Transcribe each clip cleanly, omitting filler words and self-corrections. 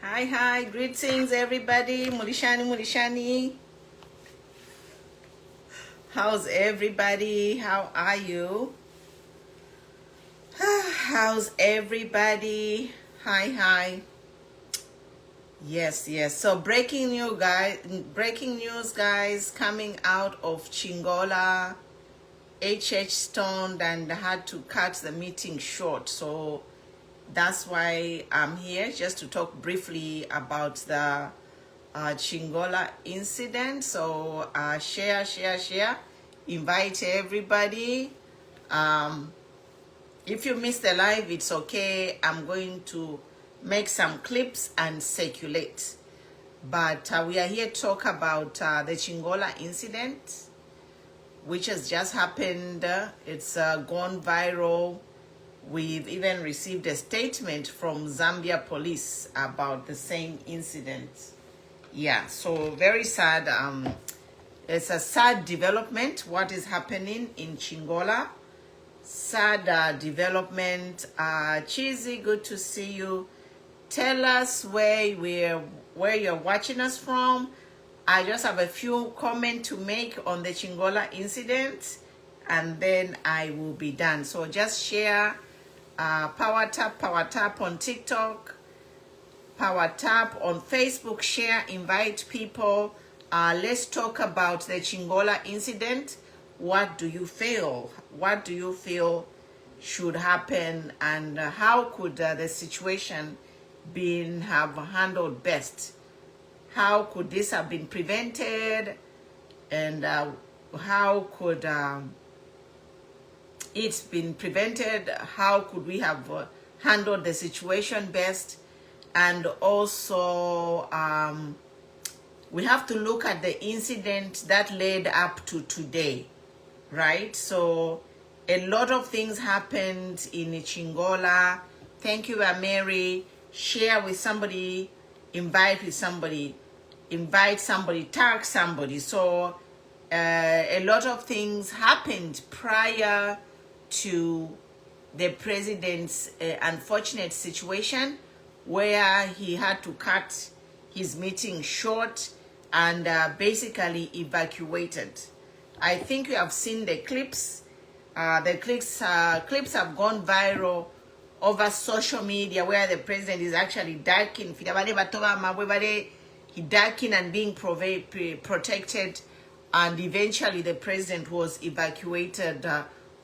Hi, greetings everybody. Mulishani. How's everybody? How are you? How's everybody? Hi. Yes. So breaking news, guys, coming out of Chingola. HH stoned and had to cut the meeting short. So that's why I'm here, just to talk briefly about the Chingola incident. So share. Invite everybody. If you missed the live, it's okay. I'm going to make some clips and circulate. But we are here to talk about the Chingola incident, which has just happened. It's gone viral. We've even received a statement from Zambia police about the same incident. Yeah, so very sad. It's a sad development, what is happening in Chingola. Sad development. Cheesy, good to see you. Tell us where you're watching us from. I just have a few comments to make on the Chingola incident, and then I will be done. So just share. Power tap on TikTok, power tap on Facebook, share, invite people. Let's talk about the Chingola incident. What do you feel? What do you feel should happen, and how could the situation have handled best? How could this have been prevented, and how could it's been prevented? How could we have handled the situation best? And also we have to look at the incident that led up to today, right? So a lot of things happened in Chingola. Thank you, Mary. Share with somebody, invite somebody, tag somebody. So a lot of things happened prior to the president's unfortunate situation, where he had to cut his meeting short and basically evacuated. I think you have seen the clips. The clips have gone viral over social media, where the president is actually ducking. He ducking and being protected, and eventually the president was evacuated.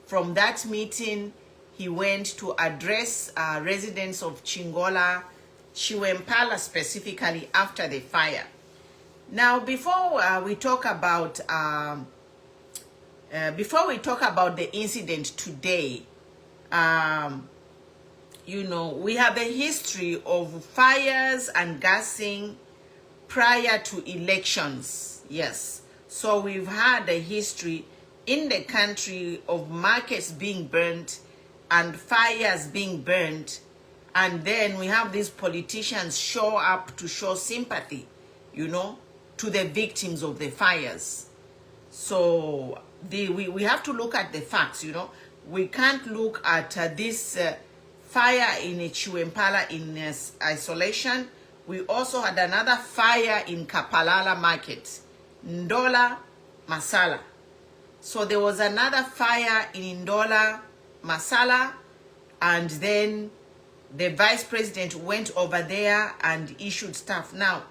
From that meeting, he went to address residents of Chingola, Chiwempala specifically, after the fire. Now, before we talk about the incident today, we have a history of fires and gassing prior to elections. Yes, so we've had a history in the country of markets being burnt and fires being burnt, and then we have these politicians show up to show sympathy, to the victims of the fires. So we have to look at the facts. We can't look at this fire in Chiwempala in isolation. We also had another fire in Kapalala market, Ndola, Masala. So there was another fire in Ndola, Masala, and then the vice president went over there and issued stuff. Now,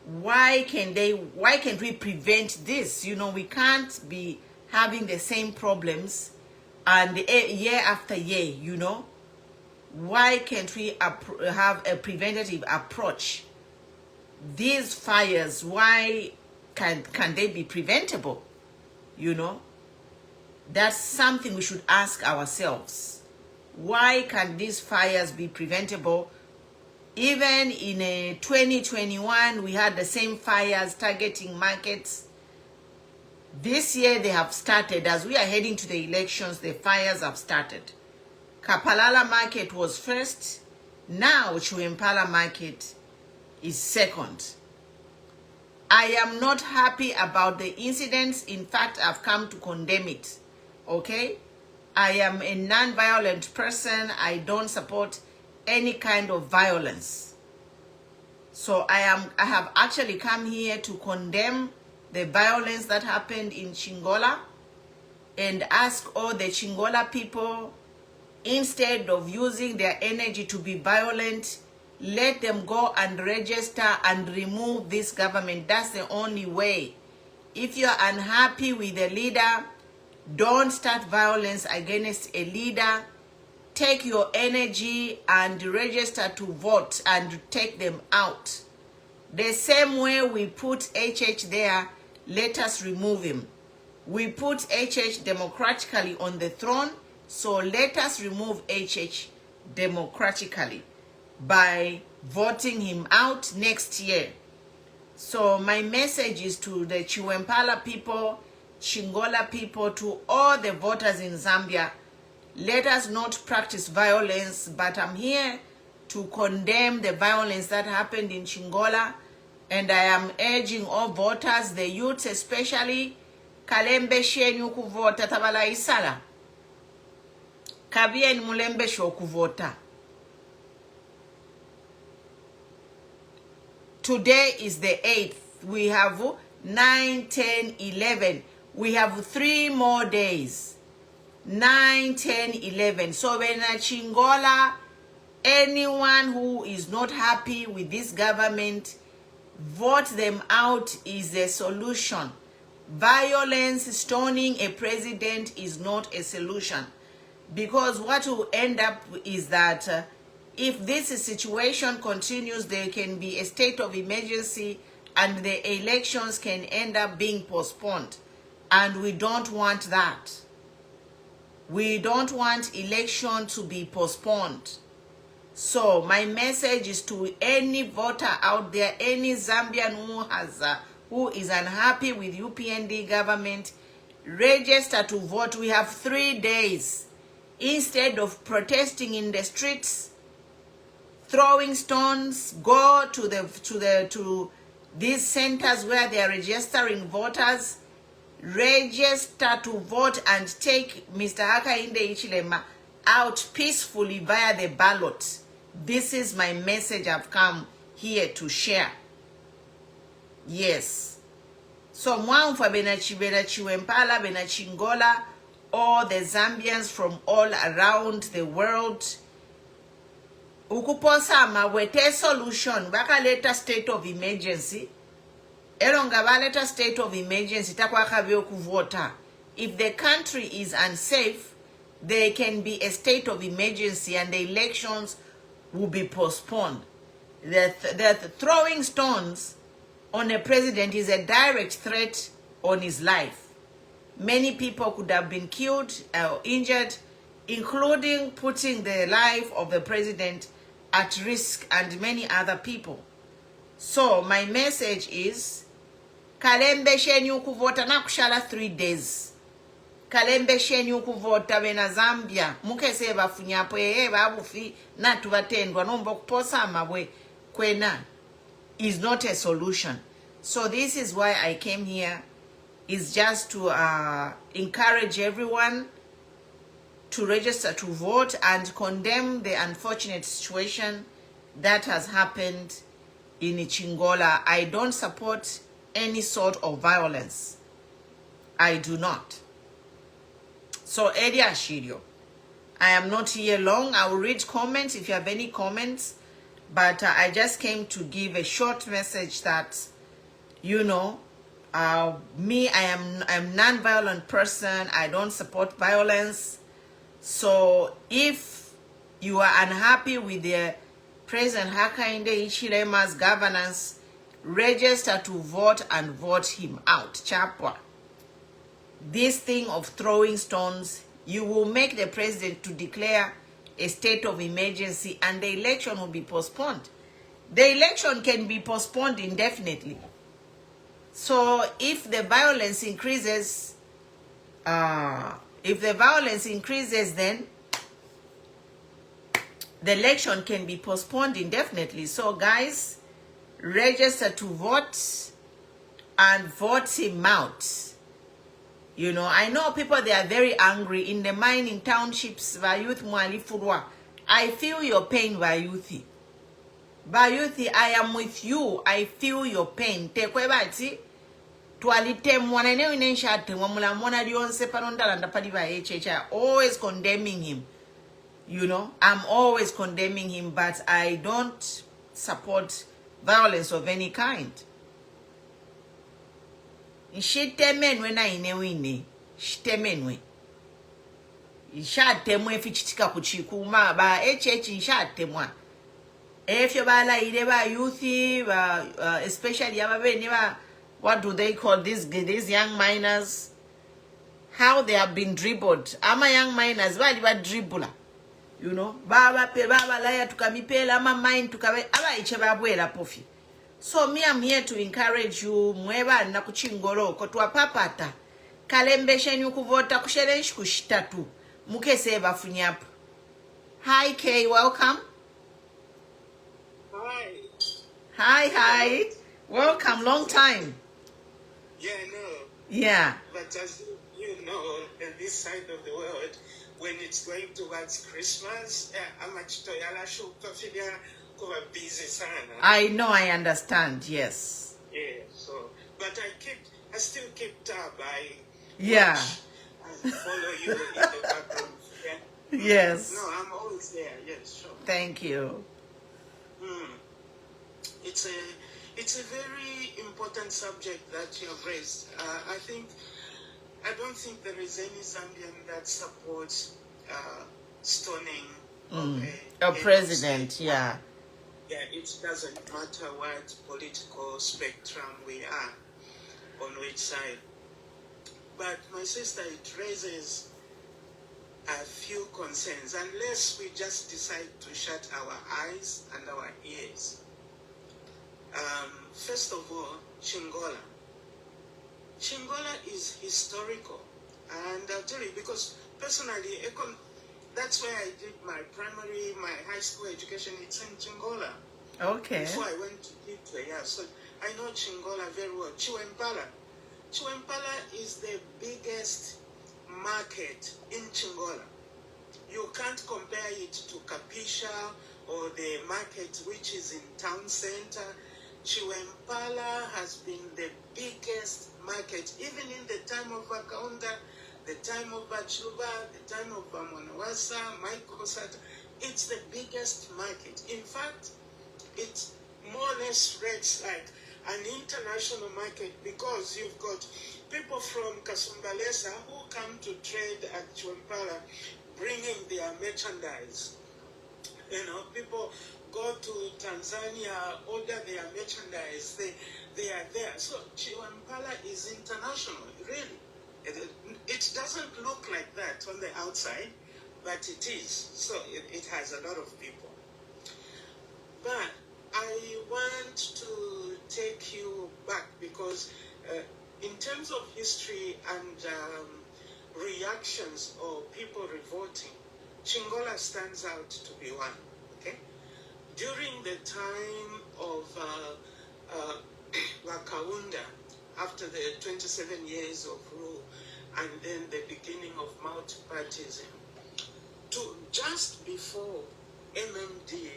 why can't we prevent this? We can't be having the same problems and year after year, Why can't we have a preventative approach? These fires, why can they be preventable? That's something we should ask ourselves. Why can these fires be preventable? Even in 2021, we had the same fires targeting markets. This year they have started. As we are heading to the elections, the fires have started. Kapalala market was first. Now Chiwempala market is second. I am not happy about the incidents. In fact, I've come to condemn it. Okay? I am a non-violent person. I don't support any kind of violence. So I have actually come here to condemn the violence that happened in Chingola and ask all the Chingola people, instead of using their energy to be violent, let them go and register and remove this government. That's the only way. If you're unhappy with the leader, don't start violence against a leader. Take your energy and register to vote and take them out. The same way we put HH there, let us remove him. We put HH democratically on the throne, so let us remove HH democratically by voting him out next year. So my message is to the Chiwempala people, Chingola people, to all the voters in Zambia. Let us not practice violence, but I'm here to condemn the violence that happened in Chingola, and I am urging all voters, the youths especially, kalembe shenyu kuvota tabala isala. Kabien mulembe sho kuvota. Today is the 8th. We have 9, 10, 11. We have 3 more days. 9, 10, 11. So when Chingola, anyone who is not happy with this government, vote them out is the solution. Violence, stoning a president is not a solution. Because what will end up is that if this situation continues, there can be a state of emergency and the elections can end up being postponed. And we don't want that. We don't want election to be postponed. So my message is to any voter out there, any Zambian who is unhappy with UPND government, register to vote. We have 3 days. Instead of protesting in the streets, throwing stones, go to these centers where they are registering voters. Register to vote and take Mr. Hakainde Hichilema out peacefully via the ballot. This is my message I've come here to share. Yes. So mwanfa Chiwempala, bena Chingola, all the Zambians from all around the world. Ukuposama wete solution. Baka later state of emergency. Elonga baleta state of emergency takwakabyo kuvota. If the country is unsafe, there can be a state of emergency and the elections will be postponed. The throwing stones on a president is a direct threat on his life. Many people could have been killed or injured, including putting the life of the president at risk and many other people. So my message is, kalembe shenyu kuvota na kushala 3 days. Kalembe shenyu kuvota bena Zambia. Mukese bafunyapo babufi na tubatendwa nombo kuposa amabwe kwena is not a solution. So this is why I came here, is just to encourage everyone to register to vote and condemn the unfortunate situation that has happened in Chingola. I don't support any sort of violence. I do not. So Eddie Ashirio, I am not here long. I will read comments if you have any comments, but I just came to give a short message that, you know, me, I'm non-violent person. I don't support violence. So if you are unhappy with the President Hakainde Hichilema's governance, register to vote and vote him out. Chapwa. This thing of throwing stones, you will make the president to declare a state of emergency and the election will be postponed. The election can be postponed indefinitely. So if the violence increases, then the election can be postponed indefinitely. So guys, register to vote and vote him out. You know, I know people, they are very angry in the mining townships. I feel your pain, Vayuthi. Bayuthi, I am with you. I feel your pain. Tekwebati. Always condemning him. You know, I'm always condemning him, but I don't support violence of any kind. Shitemen when I inewine. Shitemenwe. Ishatemwe fichitika kuchikuma ba inshatemwa. If you bala ideba youthi, especially what do they call these young miners? How they have been dribbled. Ama young miners, why they dribbler? You know, baba laya tukamipela, ama mine tukabe, aba ichebabwela pofi. So me, I'm here to encourage you, mweba na kuchingolo, kotwa papata, kalembe shenyu kuvota kusherenshi kushitatu, mukese bafunyapu. Hi Kay, welcome. Hi. Welcome, long time. Yeah, I know. Yeah. But as you know, in this side of the world, when it's going towards Christmas, I know, I understand, yes. Yeah, so, but I still keep tab. Yeah. I follow you in the background. Yeah? Yes. No, I'm always there, yes, sure. Thank you. It's a very important subject that you have raised. I don't think there is any Zambian that supports stoning of a president. Yeah. Yeah, it doesn't matter what political spectrum we are, on which side. But my sister, it raises a few concerns, unless we just decide to shut our eyes and our ears. First of all, Chingola. Chingola is historical, and I'll tell you, because personally, that's where I did my primary, my high school education. It's in Chingola. Okay. Before I went to Italy, yeah, so I know Chingola very well. Chiwempala is the biggest market in Chingola. You can't compare it to Kapisha or the market which is in town center. Chiwempala has been the biggest market, even in the time of Akaunda, the time of Bachuba, the time of Monawasa, Michael Sata. It's the biggest market. In fact, it more or less rates like an international market, because you've got people from Kasumbalesa who come to trade at Chiwempala, bringing their merchandise. You know, people go to Tanzania, order their merchandise, they are there. So Chiwempala is international, really. It doesn't look like that on the outside, but it is. So it has a lot of people. But I want to take you back, because in terms of history and reactions or people revolting, Chingola stands out to be one. Okay, during the time of Wakaunda, after the 27 years of rule, and then the beginning of multipartyism, to just before MMD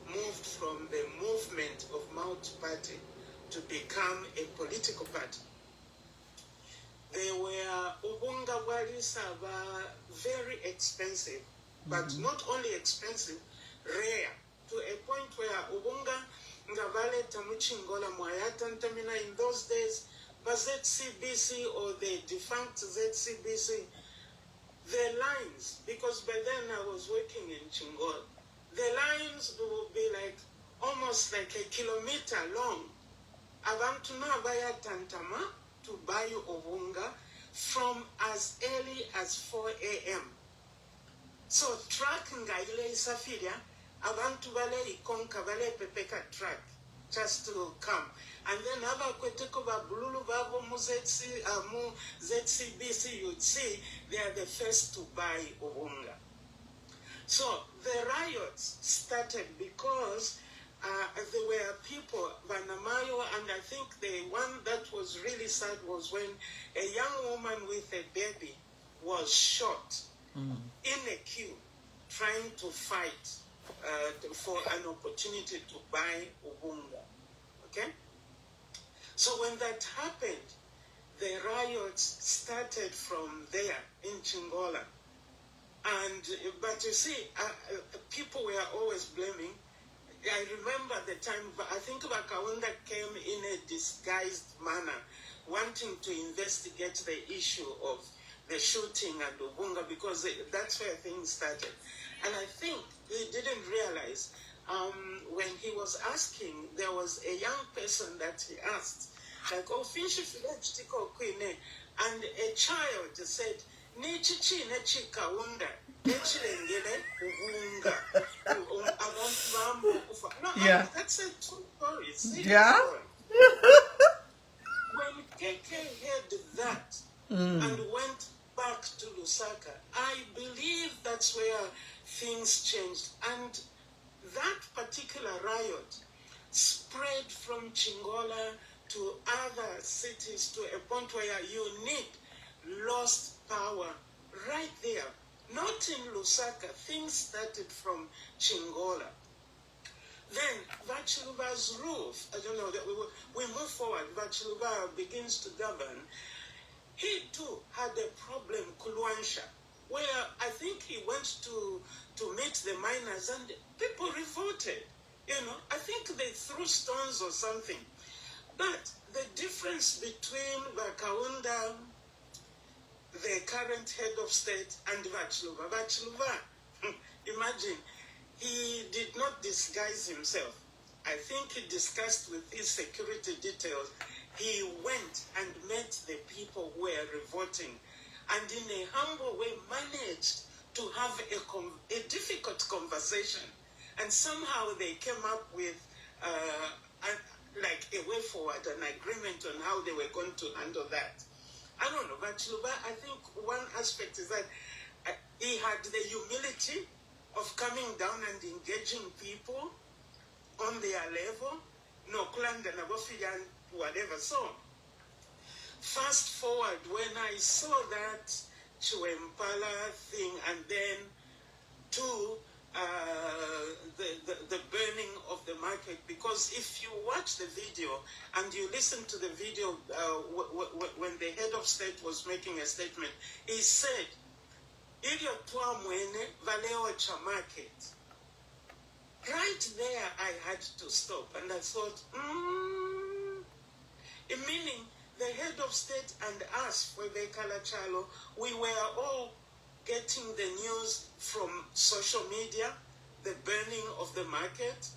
moved from the movement of multi-party to become a political party, they were Ubunga Walisaba, very expensive, but not only expensive, rare, to a point where Ubunga Ngavale Tamuchingola Mwayatan Tamina in those days, but ZCBC or the defunct ZCBC, the lines, because by then I was working in Chingola, the lines will be like almost like a kilometer long. Abantu na baya tantama to buy Ovunga from as early as 4 a.m. So truck ngaile isafiria, abantu bale ikonka bale pepeka truck just to come. And then aba kweteko ba bululu babo mu ZCBC, you'd see they are the first to buy Ovunga. So the riots started because there were people, Banamayo, and I think the one that was really sad was when a young woman with a baby was shot in a queue trying to fight for an opportunity to buy Ubunga. Okay? So when that happened, the riots started from there in Chingola. But you see, people were always blaming. I remember the time, I think Bakaunda came in a disguised manner, wanting to investigate the issue of the shooting at Ubunga, because that's where things started. And I think he didn't realize, when he was asking, there was a young person that he asked, like, oh, Finch, and a child said, Nichichi Nechikaunda, Nechilengele Ubunga. No, Yeah. that's a true story. Yeah. Story. When KK heard that and went back to Lusaka, I believe that's where things changed. And that particular riot spread from Chingola to other cities to a point where UNIT lost power right there. Not in Lusaka. Things started from Chingola. Then Vachiluba's roof, I don't know, we move forward, Vachiluba begins to govern. He too had a problem, Kuluansha, where I think he went to meet the miners and people revolted. I think they threw stones or something. But the difference between Bakaunda, the current head of state, and Vachiluba, imagine, he did not disguise himself. I think he discussed with his security details. He went and met the people who were revolting, and in a humble way managed to have a difficult conversation. And somehow they came up with like a way forward, an agreement on how they were going to handle that. I don't know, but Chiluba, I think one aspect is that he had the humility of coming down and engaging people on their level, no kulanda na bofiyan, whatever. So, fast forward, when I saw that Chiwempala thing, and then to the burning of the market, because if you watch the video and you listen to the video when the head of state was making a statement, he said, "Ilio twa mwene valeo cha market." Right there, I had to stop, and I thought, meaning the head of state and us, Webekala Chalo, we were all getting the news from social media, the burning of the market.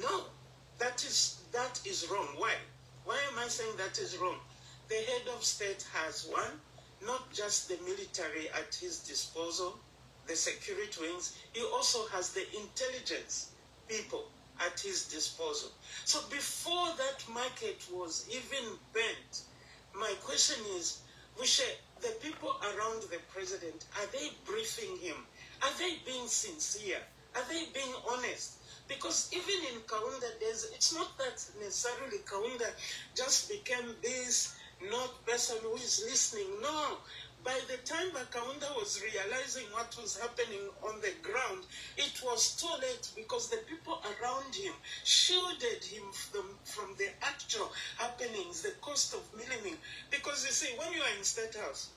No, that is wrong. Why? Why am I saying that is wrong? The head of state has not just the military at his disposal, the security wings, he also has the intelligence people at his disposal. So before that market was even burnt, my question is, the people around the president, are they briefing him? Are they being sincere? Are they being honest? Because even in Kaunda days, it's not that necessarily Kaunda just became this not person who is listening. No. By the time Kaunda was realizing what was happening on the ground, it was too late, because the people around him shielded him from the actual happenings, the cost of milling. Because you see, when you are in State House,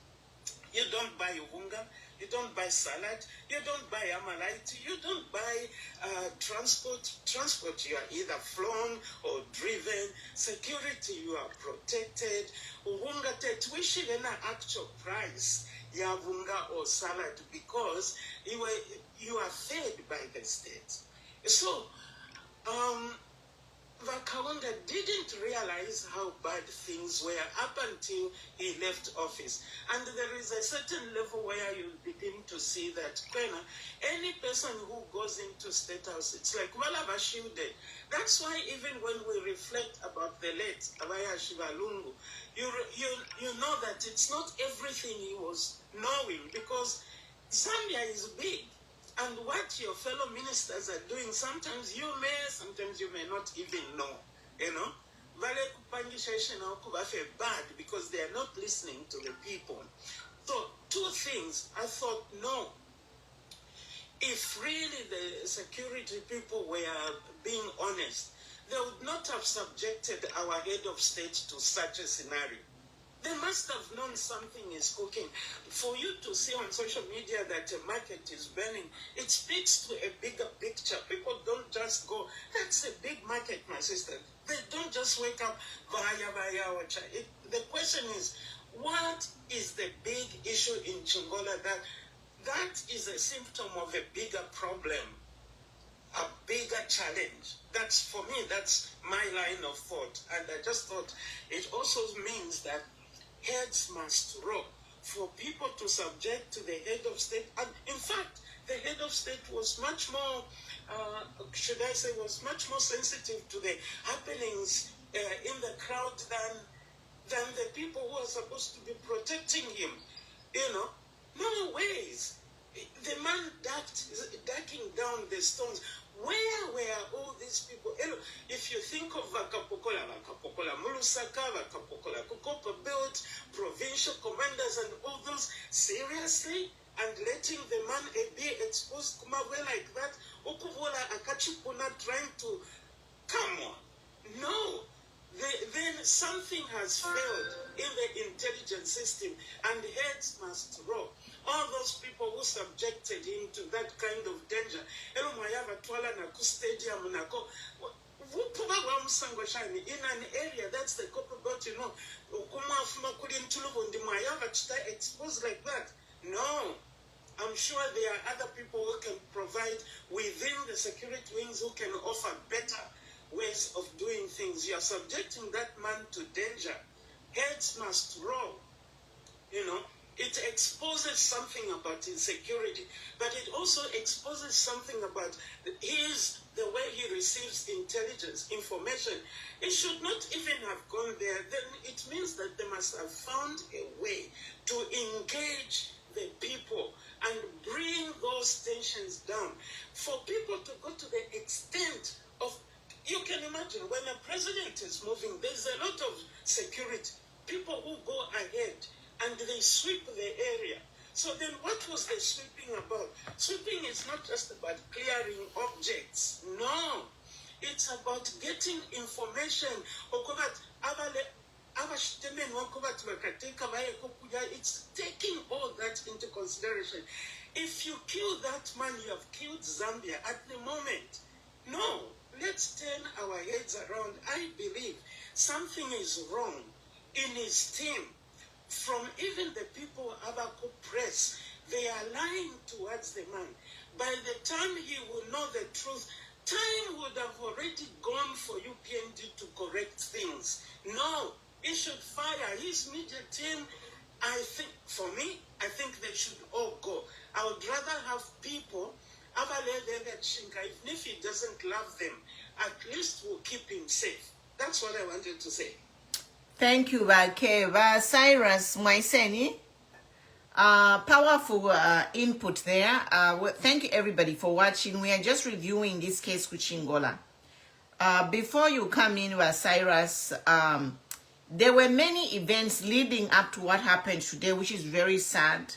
you don't buy Ubunga, you don't buy salad, you don't buy amalite, you don't buy transport. Transport, you are either flown or driven. Security, you are protected. Ubunga tet, an actual price, yabunga or salad, because you are fed by the state. So, Vakawanda didn't realize how bad things were up until he left office. And there is a certain level where you begin to see that any person who goes into State House, it's like, well, shielded. That's why even when we reflect about the late Abaya Shivalungu, you know that it's not everything he was knowing, because Zambia is big. And what your fellow ministers are doing, sometimes you may not even know, bad, because they are not listening to the people. So, two things, I thought, no, if really the security people were being honest, they would not have subjected our head of state to such a scenario. They must have known something is cooking. For you to see on social media that a market is burning, it speaks to a bigger picture. People don't just go, that's a big market, my sister. They don't just wake up, the question is, what is the big issue in Chingola that is a symptom of a bigger problem, a bigger challenge? That's, for me, that's my line of thought. And I just thought it also means that heads must roll for people to subject to the head of state. And in fact, the head of state was much more, was much more sensitive to the happenings in the crowd than the people who are supposed to be protecting him. No ways. The man ducking down the stones. Where were all these people? If you think of Vakapokola Mulusaka, Vakapokola Kukopa Belt, provincial commanders and all those, seriously? And letting the man be exposed like that? Okuvola Akachipuna trying to, come on. No. Then something has failed in the intelligence system, and heads must roll. All those people who subjected him to that kind of danger. In an area that's the copper belt, exposed like that. No. I'm sure there are other people who can provide within the security wings who can offer better ways of doing things. You are subjecting that man to danger. Heads must roll. It exposes something about his security, but it also exposes something about the way he receives intelligence, information. It should not even have gone there. Then it means that they must have found a way to engage the people and bring those tensions down. For people to go to the extent of, you can imagine when a president is moving, there's a lot of security. People who go ahead and they sweep the area. So then what was the sweeping about? Sweeping is not just about clearing objects. No. It's about getting information. It's taking all that into consideration. If you kill that man, you have killed Zambia at the moment. No. Let's turn our heads around. I believe something is wrong in his team. From even the people Abaco press, they are lying towards the man. By the time he will know the truth, time would have already gone for UPND to correct things. No, he should fire his media team. I think, for me, I think they should all go. I would rather have people, even if he doesn't love them, at least we'll keep him safe. That's what I wanted to say. Thank you, Cyrus Mwaiseni. Powerful input there. Thank you, everybody, for watching. We are just reviewing this case with Chingola. Before you come in, Cyrus, there were many events leading up to what happened today, which is very sad.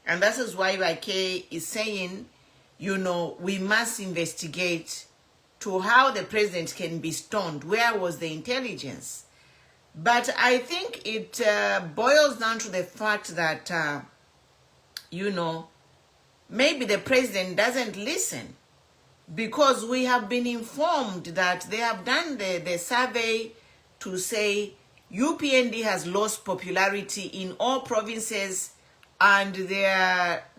And that is why YK is saying, we must investigate to how the president can be stoned. Where was the intelligence? But I think it boils down to the fact that, maybe the president doesn't listen, because we have been informed that they have done the survey to say UPND has lost popularity in all provinces, and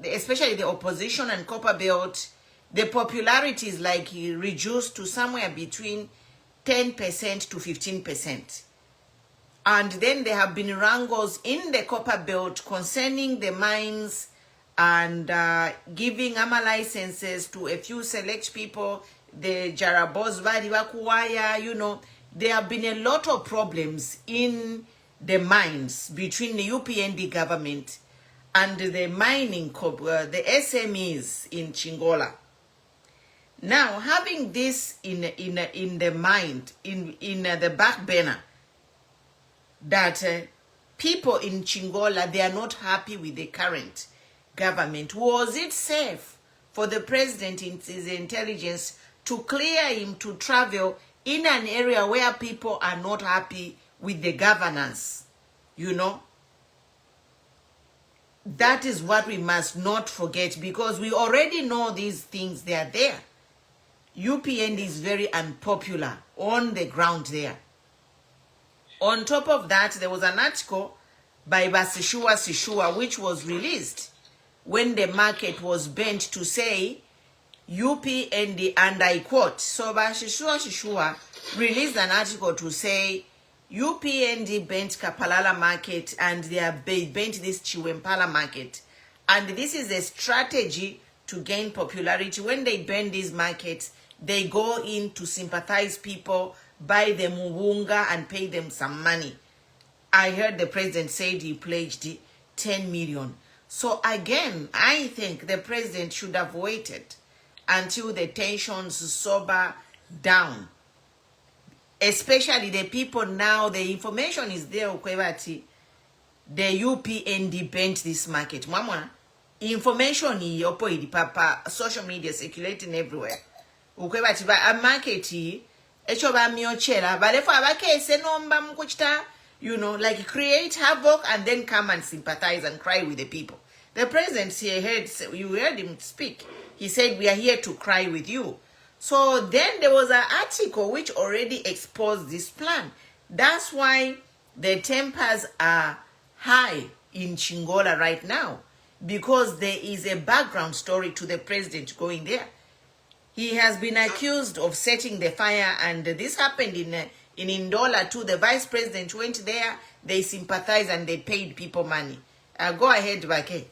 especially the opposition and Copper Belt, the popularity is like reduced to somewhere between 10% to 15%. And then there have been wrangles in the Copper Belt concerning the mines and giving AMA licenses to a few select people, the Jarabos, Vadiwakuwaya, there have been a lot of problems in the mines between the UPND government and the mining, the SMEs in Chingola. Now, having this in the mind, in the back burner, that people in Chingola, they are not happy with the current government. Was it safe for the president in his intelligence to clear him to travel in an area where people are not happy with the governance. You know, that is what we must not forget, because we already know these things, they are there. UPND is very unpopular on the ground there. On top of that, there was an article by Basishua Sishua which was released when the market was bent to say UPND, and I quote, so Basishua Sishua released an article to say UPND bent Kapalala market and they are bent this Chiwempala market. And this is a strategy to gain popularity. When they bend these markets, they go in to sympathize people, buy them muwunga and pay them some money. I heard the president said he pledged 10 million. So again, I think the president should have waited until the tensions sober down. Especially the people now, the information is there, the UPND bent this market. Mama, information is papa, social media circulating everywhere. Ukwebati ba a market echoba miochela, but if I case nomba mkuchita, you know, like create havoc and then come and sympathize and cry with the people. The president here you heard him speak. He said, we are here to cry with you. So then there was an article which already exposed this plan. That's why the tempers are high in Chingola right now, because there is a background story to the president going there. He has been accused of setting the fire, and this happened in Ndola too. The vice president went there, they sympathized and they paid people money. Go ahead, Bake.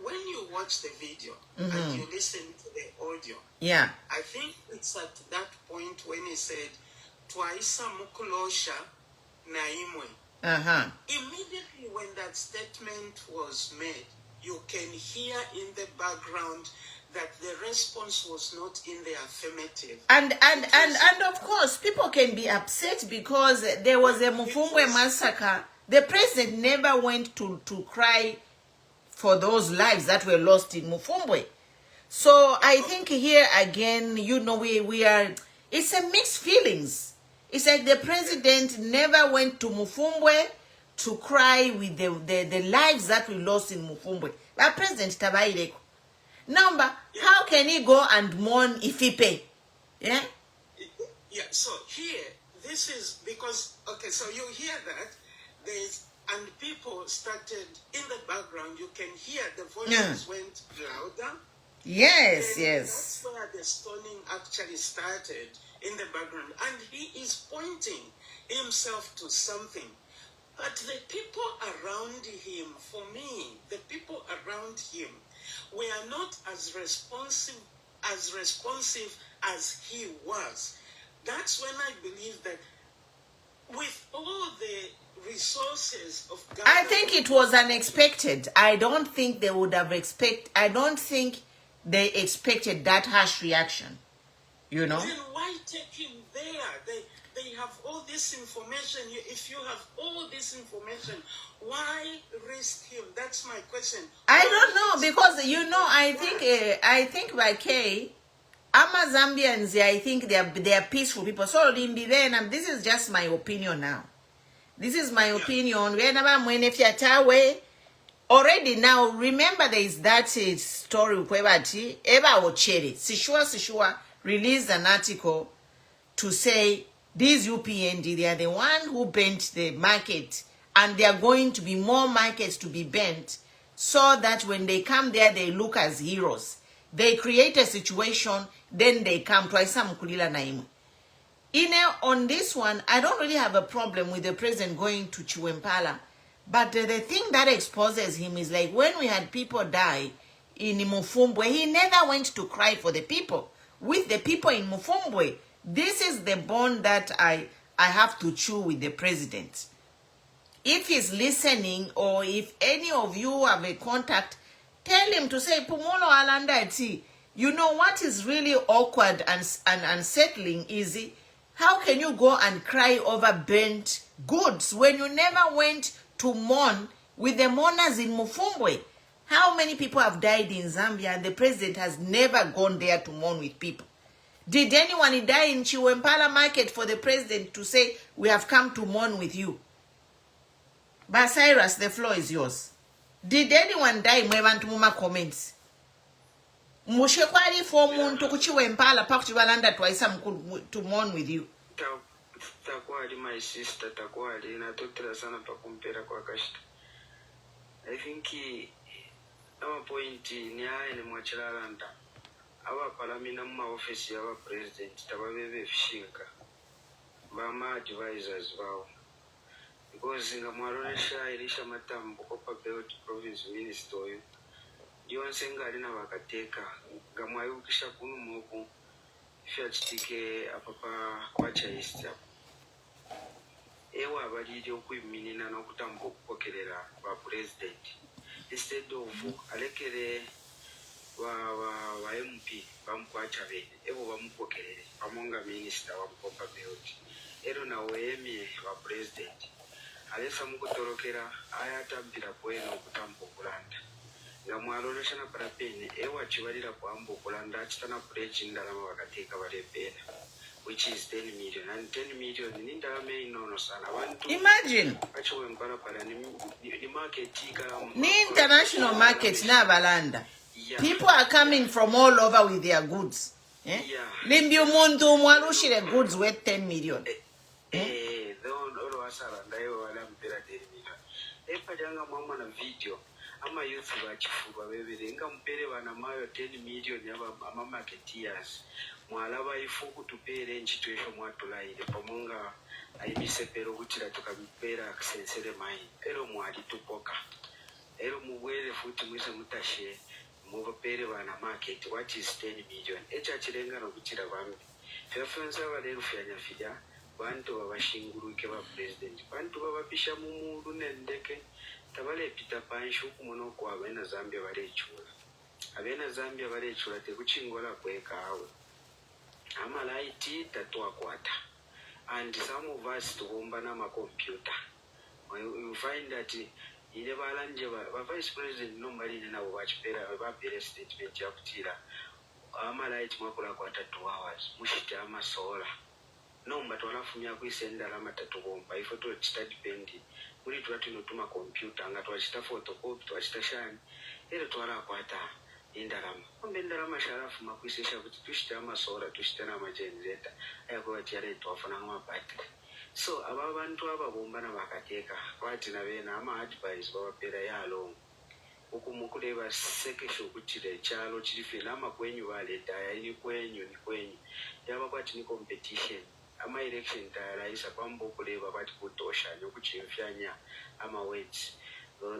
When you watch the video and you listen to the audio, yeah, I think it's at that point when he said, Twaisa Mukulosha Naimwe. Immediately when that statement was made, you can hear in the background that the response was not in the affirmative. And of course, people can be upset because there was a Mufungwe massacre. The president never went to cry for those lives that were lost in Mufungwe. So I think here again, you know, we are, it's a mixed feelings. It's like the president never went to Mufungwe to cry with the lives that we lost in Mufungwe. But President Tabaireko. Number, how can he go and mourn if he pay? Yeah? Yeah, so here, this is because, okay, so you hear that, and people started, in the background, you can hear the voices went louder. Yes, and yes. That's where the stoning actually started, in the background. And he is pointing himself to something. But the people around him, for me, the people around him, were not as responsive as he was. That's when I believe that with all the resources of God, I think it was unexpected. I don't think they would have I don't think they expected that harsh reaction. You know? Then why take him there? They have all this information. If you have all this information, why risk him? That's my question. I don't know, because you know, I think by K, Zambians, I think they are peaceful people. So this is just my opinion now. This is my opinion. Already now, remember there is that story Eva Ochere, Sishua released an article to say these UPND, they are the one who bent the market, and there are going to be more markets to be bent, so that when they come there, they look as heroes. They create a situation, then they come to Aisa Mkulila Naimu. On this one, I don't really have a problem with the president going to Chiwempala, but the thing that exposes him is like when we had people die in Mufumbwe, he never went to cry for the people. With the people in Mufumbwe, this is the bond that I have to chew with the president. If he's listening, or if any of you have a contact, tell him to say, Pumolo Alanda eti. You know what is really awkward and unsettling is, how can you go and cry over burnt goods when you never went to mourn with the mourners in Mufumbwe? How many people have died in Zambia and the president has never gone there to mourn with people? Did anyone die in Chiwempala market for the president to say, we have come to mourn with you? But Cyrus, the floor is yours. Did anyone die in Mwebantumuma comments? Mushekwali for muntu kuchiwempala pakuchibalanda twaisa to mourn with you. Takwali, my sister, takwali, na totela sana pa kumpera kwa kashita. I think our point ni haya ni mwachilalanda. Awa palamina mma office ya wa president tababebe fishinka. Bama advisors bao. Because nga mwaronesha ilisha matambo kopa belt province minister oyo. Yonse nga alina wakateka. Nga mwayukisha kunu moku. Ifya chitike apapa kwacha east hapo. Ewa abaliri okwiminina n'okutamba okukokerera ba president instead of alekere wa MP bamukwacha bene ebo bamukokerere amonga minister wa Mpopa Belt ero nawe emye wa president alesa mukutorokera ayatambira kweno okutamba okulanda nga mwalolesha na parapene ewa chibalira kwamba okulanda achitana preaching ndalama wakateeka balebera, which is 10 million. And 10 million in no sana. Imagine. The international market na balanda. People are coming from all over with their goods. Limbi umuntu mwarushire goods worth 10 million. Ama youth bachifuba bebere nga mpere bana mayo 10 million ama marketeers mwalaba ifuku tupere nchitwesho mwatulaire pamonga aibisepero kutira tukabipera aksensere mai ero mwali tupoka ero mubwere futi mwise mutashe mubapere bana market what is 10 million echa chirenga no kutira bambi fefansa baleru fyanya fija bantu babashinguruke ba president bantu babapisha mumuru nendeke tabale pita panshu kumono kwa abena Zambia barechura abena Zambia barechura te kuchingola kweka awe amalaiti tatwa kwata and some of us tugomba na ma computer you find that ile balanje ba vice president no mali na wachipera ba pere statement ya kutira amalaiti makula kwata 2 hours mushita amasola no mbato alafumya kuisenda la matatu bomba ifo to chitadependi muri twatu notuma computer nga twachita photocopy twachita shani ero twala kwata indalama ombe ndalama sharafu makwisisha kuti tushita amasora tushita na magenerator ayako yare twafana ngwa battery so aba bantu aba bomba na bakateka kwati na bena ama advice baba pera yalo ukumukuleba sekesho kutire chalo chirifina ama kwenyu wale daya ini kwenyu ni kwenyu yaba kwati ni competition ama election tayaraisa kwambo kuleba bati kutosha nyokuchimfyanya ama words.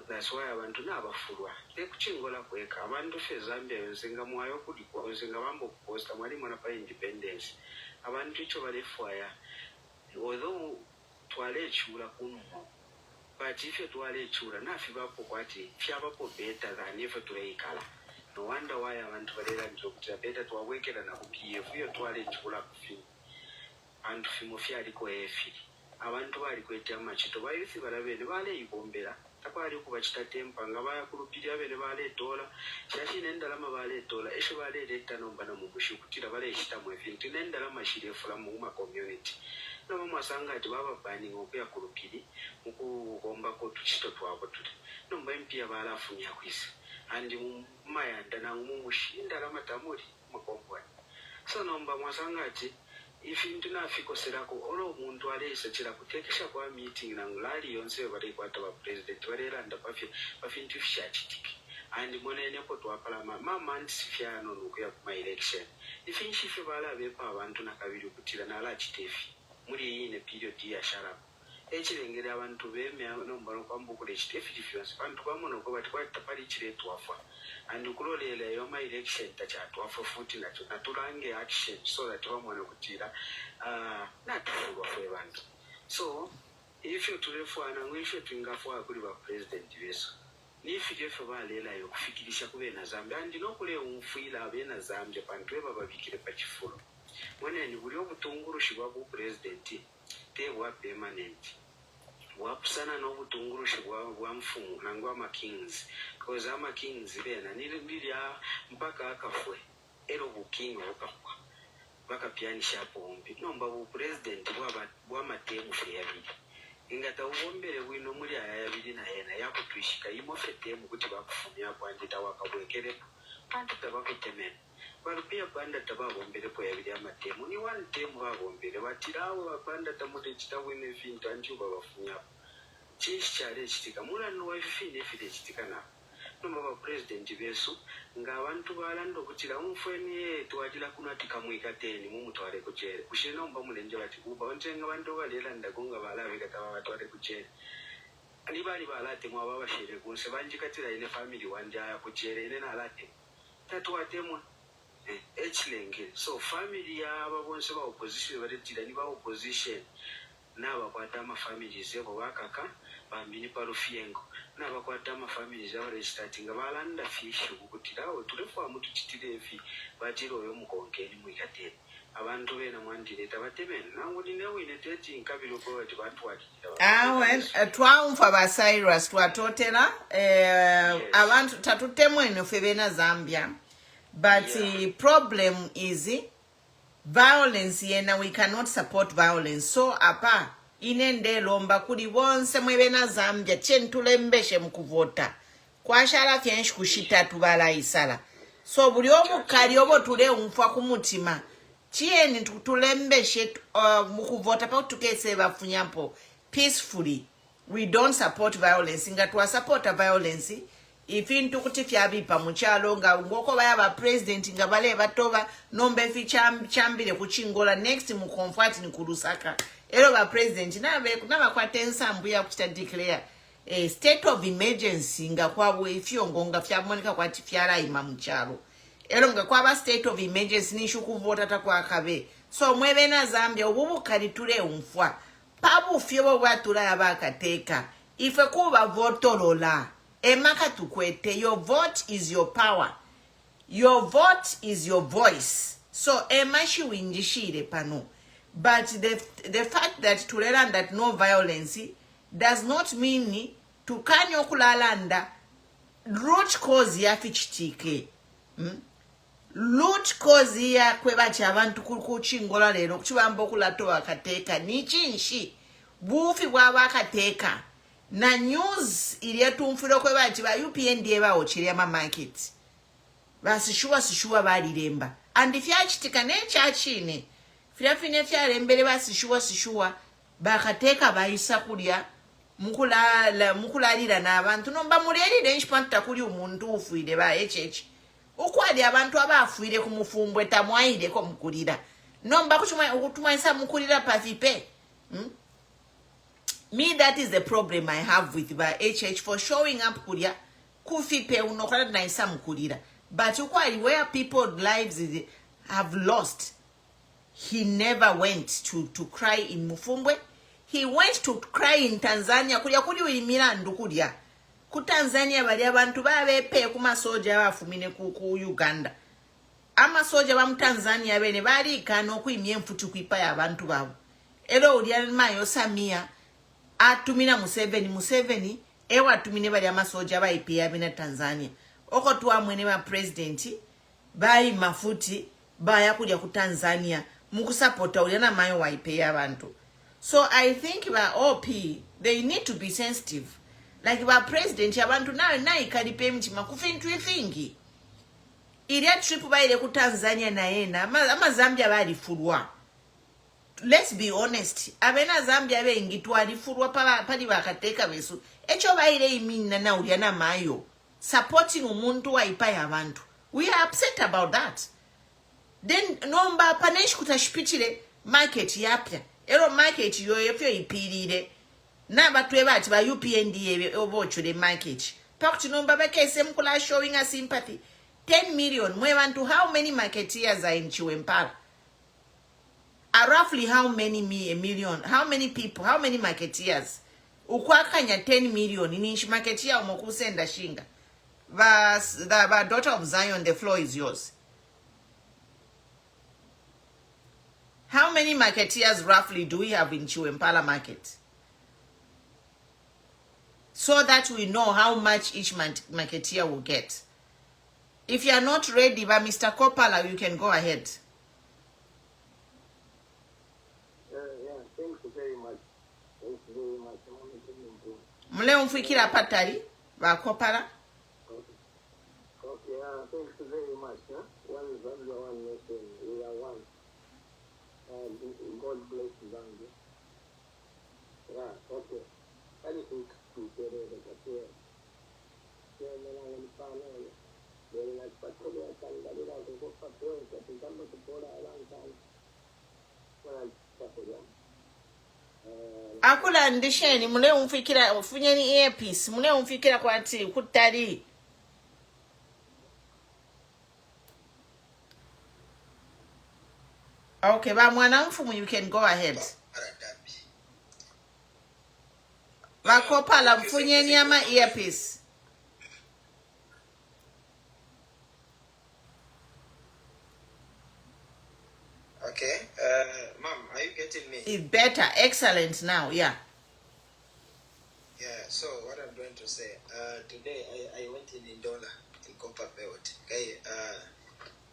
That's why abantu nabafulwa ekuchingola kweka abantu fe Zambia yonsenga mwayo kudikwa yonsenga bambo kuposta mwali mwana pa independence abantu icho balefwaya although twale chula kuno but if twale chula nafi bapo kwati fyabapo better than if tuleikala. No wonder why abantu balera njokuta better twawekera na kuPF yo twale chula kufi and fimofya aliko efi abantu bali kwetya machito bayuthi balabene bale ibombera takwali kubachita tempa nga baya kulupiri abene bale dola chashi nendalama bale dola esho bale leta nomba na mubushu kutira bale ishita mu efinti nendalama shire fula mu community no mama sanga ati baba bani ngokuya kulupiri mukugomba ko tuchito twabo tuti nomba impia bala afunya kwisi andi mayanda na mumushinda lama tamuri mukombwa so nomba mwasanga ati ifintu nafikosera ko olo muntu alesa chira kutekesha kwa meeting na ngulali yonse bari kwata ba president bareranda bafintu fyachitiki and monene ko twapala mama ntisifyano nokuya ku election ifinshi fe bala bepa abantu nakabiri kutira nala chitefi muri yine period ya sharap echirengera abantu beme nombalo kwambukule chitefi difference bantu bamono ko bati kwata pali chire twafa and ukulolela yo ma election tachatwa for futhi nacho natulange action so that bamone kutira natulwa for abantu so if you tulefwana ngwisho twingafwa kuli ba president beso nifike fe balela yo kufikirisha kube na Zambia and nokule umfuila abena Zambia bantu bababikire pa chifulo mwene ni buli obutunguru shibwa ku president te wa permanent bwapusana n'obutungurushi bwa mfumu nangwa amakings because amakings bena nilya mpaka akafwe ero bukingi bukakwa bakapyanisha pombi nomba bupresident bw'amatemu fe yabiri ingata ubombere bwino muri aya yabiri na yena yakutwishika imofetemu kuti bakufumya kwandita wakabwekere pantu tabakutemena barupia banda tababombere po yabiri amatemu ni one temu babombere batirawo banda tamude kitawene finta njuba bafunya chichale chitika mula no wifine fide chitikana nomba ba president besu nga abantu balando kutira umfweni twatira kunatika mwikateni mumutwale kuchere kushena omba mulenje bati kuba ontenga bantu balela ndagonga balabe katawa batwale kuchere ani bali balate mwa baba shere kunse banjikatira ine family wanja ya kuchere ine na alate tatwatemwa echlenge so family ya babonse ba opposition baretira ni ba opposition n'abakwata amafamilies ebo bakaka bambini parufiengo n'abakwata amafamilies abo restarting balanda fish ukutirawo tulefa mutu chitirefi batiro yo mukonkeni mwikateni abantu bena mwandireta batemena nango dinewe ineteti nkabiro ko bati bantu wakira twamfa ba Cyrus twatotera abantu tatutemwe no febena Zambia but the problem is violence yena we cannot support violence so apa inende lomba kuli bonse mwebena Zambia chentulembeshe mkuvota kwa shala fyenshi kushita tubala isala so buli omukali obo tule umfa kumutima chieni tulembeshe mkuvota pa tukese bafunyampo peacefully we don't support violence nga tuwa support violence ifintu kuti fyabipa muchalo nga ngoko baya ba president nga bale batoba nombe fi chambire ku Chingola next mu comfort ni kulusaka ero ba president nabe nabakwata ensambu ya kuchita declare state of emergency nga kwabwe ifyongo nga fyamonika kwati fyala ima muchalo ero nga kwaba state of emergency nishu kuvota takwa akabe so mwebena Zambia obubukali tule umfwa pabu fyobo bwatula yabakateka ife kuba votolola emaka tukwete your vote is your power your vote is your voice so emashi winjishire pano but the fact that tulera that no violence does not mean tukanyo kulalanda root cause ya fichitike root cause ya kwebachi abantu ku Chingola lero kuchibambo kulato wakateka ni chinshi bufi bwa wakateka na news iliyetu mfiro kwe bachi ba UPND ba ochiri ama market basishuwa balilemba and fyachitika nechachine fyafine fyalembele basishuwa bakateka bayisa kulya mukulalira n'abantu nomba mulelire nchipanta kuli umuntu ufuire ba echechi ukwali abantu abafuire ku mufumbwe tamwaire ko mukulira nomba kutumaisa mukulira pafipe me that is the problem I have with ba HH for showing up kulia kufipe unokala na isa mukulira but ukwali where people lives have lost he never went to cry in Mufumbwe he went to cry in Tanzania kulia kuli ulimira ndukulia ku Tanzania bali abantu babepe ku masoja bafumine ku Uganda ama soja ba mu Tanzania bene bali kano kuimye mfutu kuipa ya abantu babo ero ulia mayo Samia atumina Museveni ewa atumine bali amasoja baipia bina Tanzania oko tuwa mwene wa president bai mafuti baya kuja ku Tanzania mukusapota uliana mayo waipia abantu so I think ba OP they need to be sensitive like ba president abantu na ikalipe mchima kufintu ifingi ilia trip baile ku Tanzania na yena ama Zambia bali fulwa let's be honest abena Zambia bengi twalifurwa pali bakateka besu echo baile imina na uliana mayo supporting umuntu waipa ya abantu we are upset about that then nomba paneshi kutashipitire market yapya ero market yoyefyo ipirire na batwe bati ba UPND obochule market pakuti nomba bekese mkula showing a sympathy 10 million mwe bantu how many marketeers are in Chiwempala roughly how many million how many people how many marketeers ukwakanya 10 million ni marketeer umokusenda shinga the daughter of Zion the floor is yours how many marketeers roughly do we have in Chiwempala market so that we know how much each marketeer will get. If you are not ready, but Mr. Kopala, you can go ahead. Thank you very much. Thank you very much. Mule umfikira patari ba Kopala. Okay, thank you very much. One Zambia, one nation. We are one. God bless Zambia. Yeah, okay. Anything to say that here. Very much, but Akula ndisheni mule umfikira ufunyeni earpiece mule umfikira kwati kutari. Okay, ba mwana mfumu, you can go ahead. Ba Kopala mfunyeni ama earpiece. Okay, ma'am, are you getting me? It's better, excellent now, yeah. Yeah, so what I'm going to say, today I went in Ndola in Copper Belt. Okay,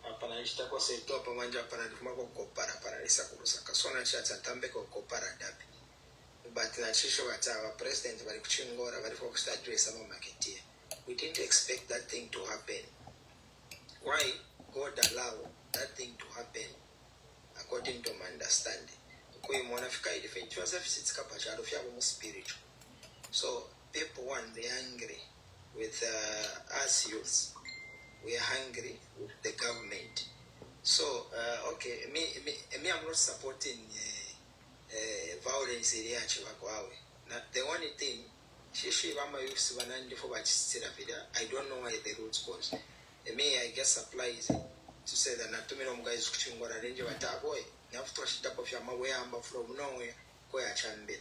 hapana nishitakuwa seto hapa manja hapana ndifumako kopara paralisa kurusaka. So na chatsa tambeko kopara dabi. But na chisho watawa president bali kuchingora bali for start doing some marketing. We didn't expect that thing to happen. Why God allow that thing to happen? According to my understanding, spiritual. So people want, they're angry with us youths. We are hungry with the government. So okay, me I'm not supporting violence area. The only thing, I don't know why the roads cause. Me I guess supplies to say that not too many guys Chingola range of a boy. You have to shut up of your way from nowhere, where I can be.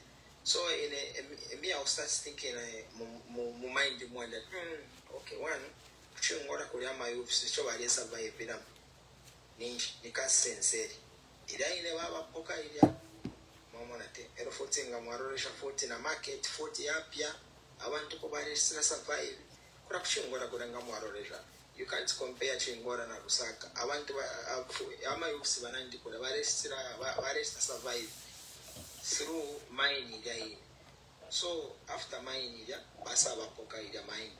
So in me, I'll start thinking, mind the one that, okay, one, Chingola Koyama, you show I survive with them. Nika sense it. I never have a poker idea. Mamonate, and 14, I'm 14 a market, 40 up here. I want to go by this survive. Corruption, what I could have. You can't compare Chingola na Lusaka. I want to ama yusi banandi kuna baresta survive through mining ida. So after mining ida basa bapoka ida mine.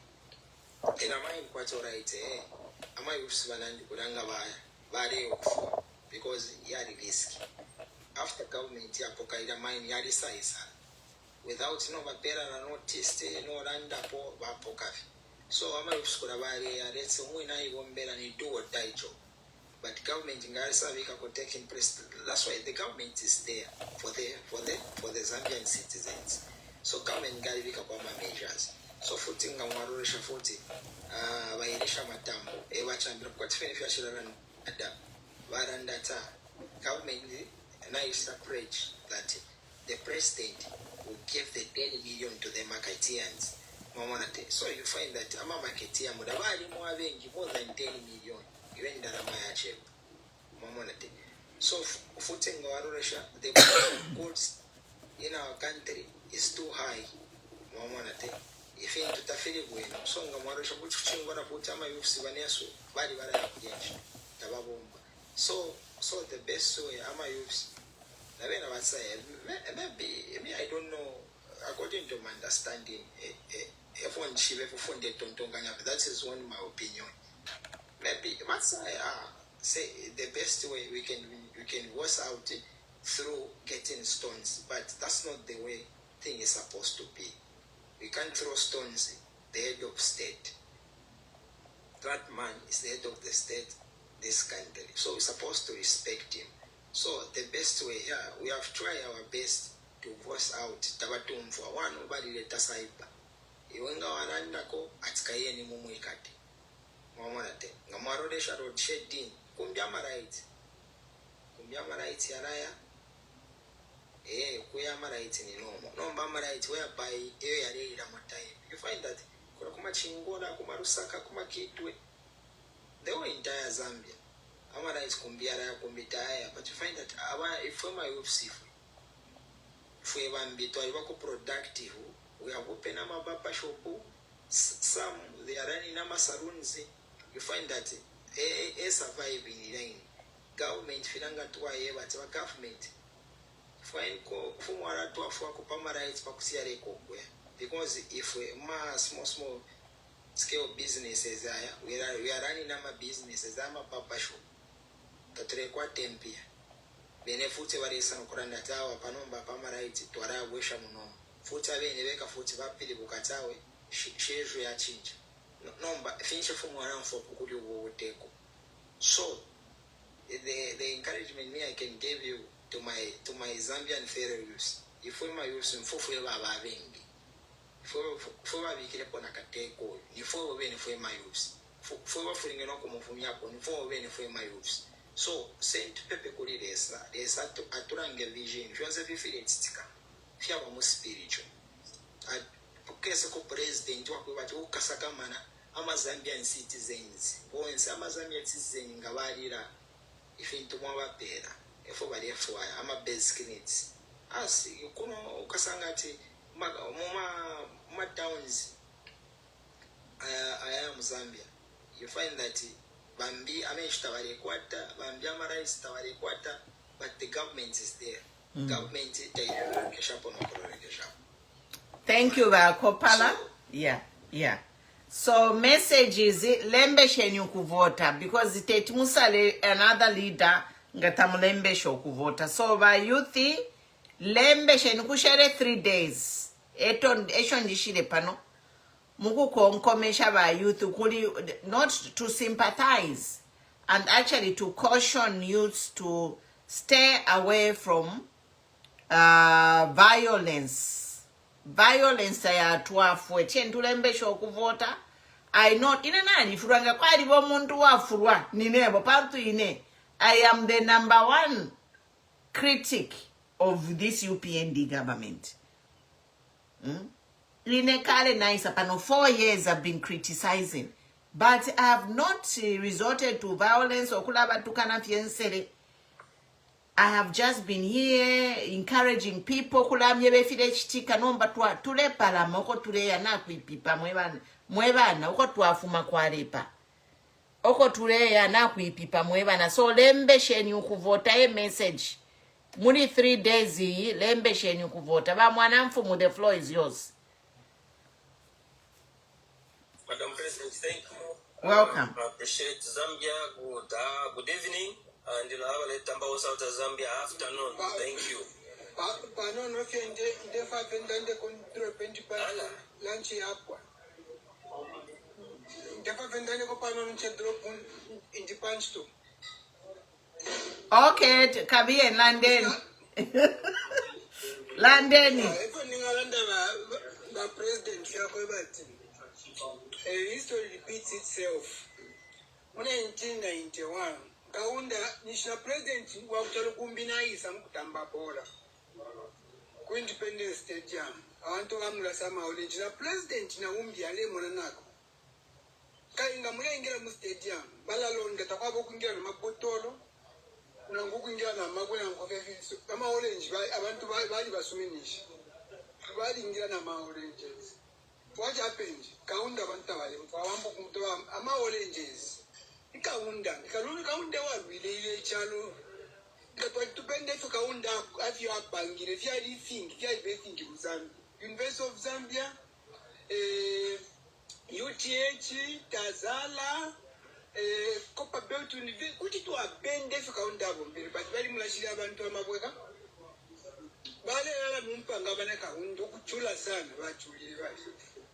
Ina mine quite alright ama yusi banandi kuna ngabaya bare okufa because yari risk. After government ya poka ida mine yari size without no bapera na notice no randa po bapoka. So I'm a school let's do or die job. But government in Garissa could take in place. That's why the government is there for the Zambian citizens. So government Garissa measures. So footing a Marorisha 40 by Elisha Matambo, Ewa Chamber, quite finished Adam Varandata. Government nice approach that the president will give the 10 million to the marketeers. So you find that I'm a marketeer more than 10 million, even that I'm a chip. So footing the goods in our country is too high. If you into the Philip, so Marisha, which Chingola put my youth Sivanesu, body so the best way am I use maybe I don't know, according to my understanding, that is one my opinion. Maybe what's I say the best way we can wash out through getting stones, but that's not the way thing is supposed to be. We can't throw stones the head of state. That man is the head of the state, this country. So we're supposed to respect him. So the best way here, we have tried our best to voice out tabatum for one nobody let us cyber. Iwenga wanandako atikaye ni mumwikati. Mwamonate. Ngamarodesha road shedding. Kumbiama right yaraya. Kuyama right ni normal. Nombama right whereby yare time. You find that kuma Chingola, kuma Lusaka, kuma Kitwe, they were entire Zambia. Ama right kumbiara kumbitaya, but you find that if we my UFC if we want to be productive, we are open a barber shop, some they are running saloons. You find that a surviving line. Government filanga tuwaye but government find fumwara tuwafu kupama rights pakusiare kogwe because if small scale businesses we are running nama businesses ama barber shop taturekwa tempia bene futi baresa nokuranda tawa panomba pama rights twara bwesha muno futi bene beka futi bapili bukatawe sheju ya chinja nomba finishe fumwara mfo kukuli uboteko. So the encouragement me I can give you to my Zambian fellow youths. If we my youths in fufu baba bengi. For we kile pona kateko. Ni for we for my youths. For we fulinge no komo fumya ko ni for we for my youths. So Saint Pepe kuli desa to aturange vision. Joseph Filetika. Fia wa spiritual. Kesa ko president wa kwa bati ukasaka mana ama Zambian citizens. Once ama Zambian citizens ngabalira if into one pera if over there for ama basic needs as you kuno ukasangati ma towns I am Zambia, you find that bambi ameshtabare kwata bambi amarais tabare kwata but the government is there. Government thank you Kopala. Yeah. So message is lembe shenyu kuvota because it musale another leader ngatamulembe sho kuvota. So by youthi lembe shenyu kushere 3 days. Esho ndishile pano. Muku konkomesha by youth kuli not to sympathize and actually to caution youths to stay away from violence. Violence ya tuafwe chentulembe sho kuvota. I know ine nani furanga kwa libo muntu wafurwa ninebo pantu ine. I am the #1 critic of this UPND government. Line kale nice pano 4 years I've been criticizing, but I have not resorted to violence or kulaba tukana fiensele. I have just been here encouraging people kulamye befile chitika nomba tule pala moko tule ya na kuipipa mwebana uko tuafuma kwa lepa oko tule ya na kuipipa mwebana. So lembe sheni ukuvota ye message muni 3 days hii lembe sheni ukuvota ba mwanamfu mu the floor is yours. Madam President, thank you. Welcome. I appreciate Zambia. Good evening. And you'll have a little about South Zambia afternoon. Thank you. Okay, Kabi and London. London. History repeats itself. 1991. Kaunda national president wa kutokumbina isa mkutamba bora ku Independence Stadium abantu bamula sama original president na umbi ale mwana nako kainga mulengera mu stadium balalonga takwabo kungira na mabotolo kuna ngukungira na magwena ngofefiso ama orange abantu bali basuminisha bali ngira na ma oranges. What happened? Kaunda abantu bali mfawambo kumtoa ama oranges ikaunda kaunda wabile chalo katwa tupende tukaunda afya abangire fya living fya investing mu Zambia, University of Zambia, UTH Tazala, Copper Belt University kuti tu abende tukaunda abo mbere but bali mulashira abantu amabweka bale yala mumpanga bana kaunda kuchula sana bachulire bali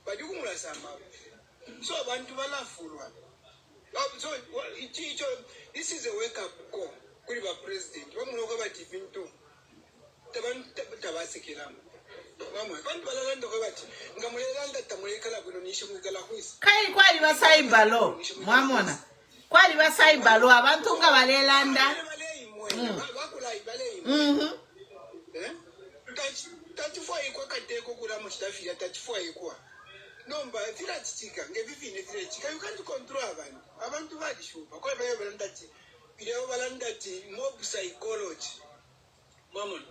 badi kumulasa so abantu balafulwa. So this is a wake-up call. Kuriba president. Wamunoka bati vinto. Tabasikiramu. Mama, bantu balalanda kwa bati. Ngamulelanda tamulekala kuno nisho mugala kwisi. Kai kwali basaibalo. Mwamona. Kwali basaibalo abantu nga balelanda. Wakula ibale. Tachifwa ikwa kateko kula mustafi ya tachifwa ikwa. Nomba fira chichika ngevivine fira chichika you can't control abantu badishupa kwa bayo balanda ti ile balanda ti mob psychology mama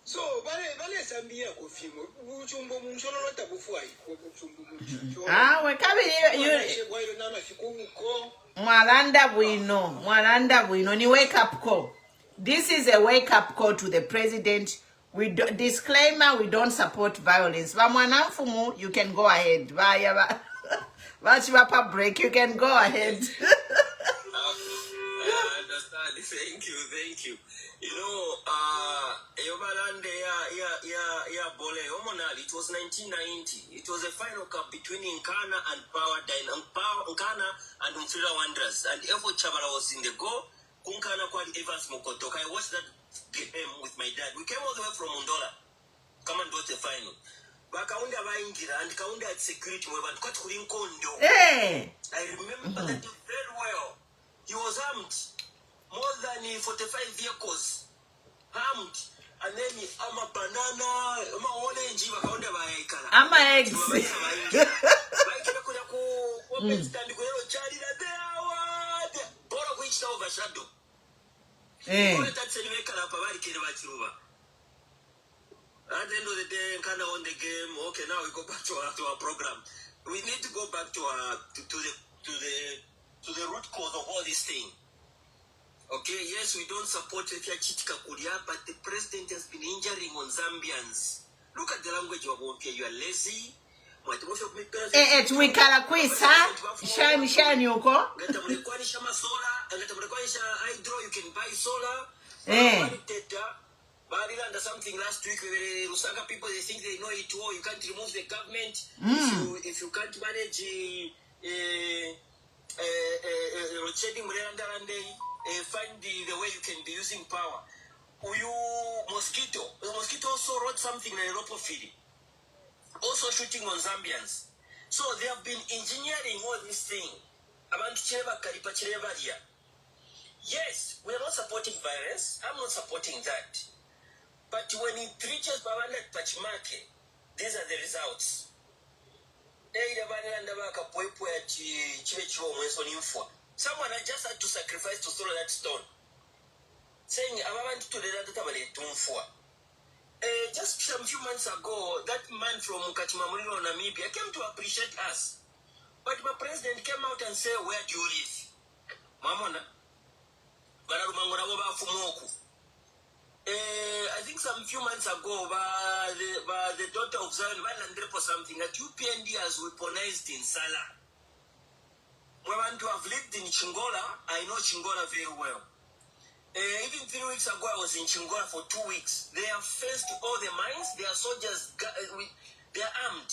So vale Zambia kufimo uchumbo munsholo tabufuai uchumbo munsholo. Ah, we come you Mwalanda Bwino ni wake up call. This is a wake up call to the president. We do, disclaimer, we don't support violence. Vamwanamfumu, you can go ahead. Vachivapa break, you can go ahead. I understand. Thank you. You know, it was 1990. It was a final cup between Nkana and Nkana and Umfira Wanderers. And Evo Chabara was in the goal. Kunkana Kwali Evans Mokotoka. I watched that game with my dad. We came all the way from Mondola. Come and watch the final. Bakaunda Vaingira and Kaunda at security. Hey. I remember that very well. He was armed. More than 45 vehicles. Armed. And then I'm a banana, I'm a orange, I'm a eggs. At the end of the day, kind of on the game. Okay, now we go back to our program. We need to go back to the root cause of all this thing. Okay, yes, we don't support Refia Chitika Kuria, but the president has been injuring on Zambians. Look at the language you are going. You are lazy. Twikala kwisa shani uko. You can buy solar. But under something last week, Lusaka people, they think they know it all. You can't remove the government if you can't manage find the way you can be using power. The mosquito also wrote something in Europofili, also shooting on Zambians. So they have been engineering all this thing. Yes, we are not supporting violence. I'm not supporting that. But when it reaches Babanet Pachimake, these are the results. Someone just had to sacrifice to throw that stone. Saying, just some few months ago, that man from Kachimamuriro, Namibia, came to appreciate us. But my president came out and said, where do you live? Mamona. I think some few months ago, the daughter of Zion, or something, that UPND has weaponized in Salah. We want to have lived in Chingola. I know Chingola very well. Even 3 weeks ago, I was in Chingola for 2 weeks. They have faced all the mines. They are soldiers. They are armed.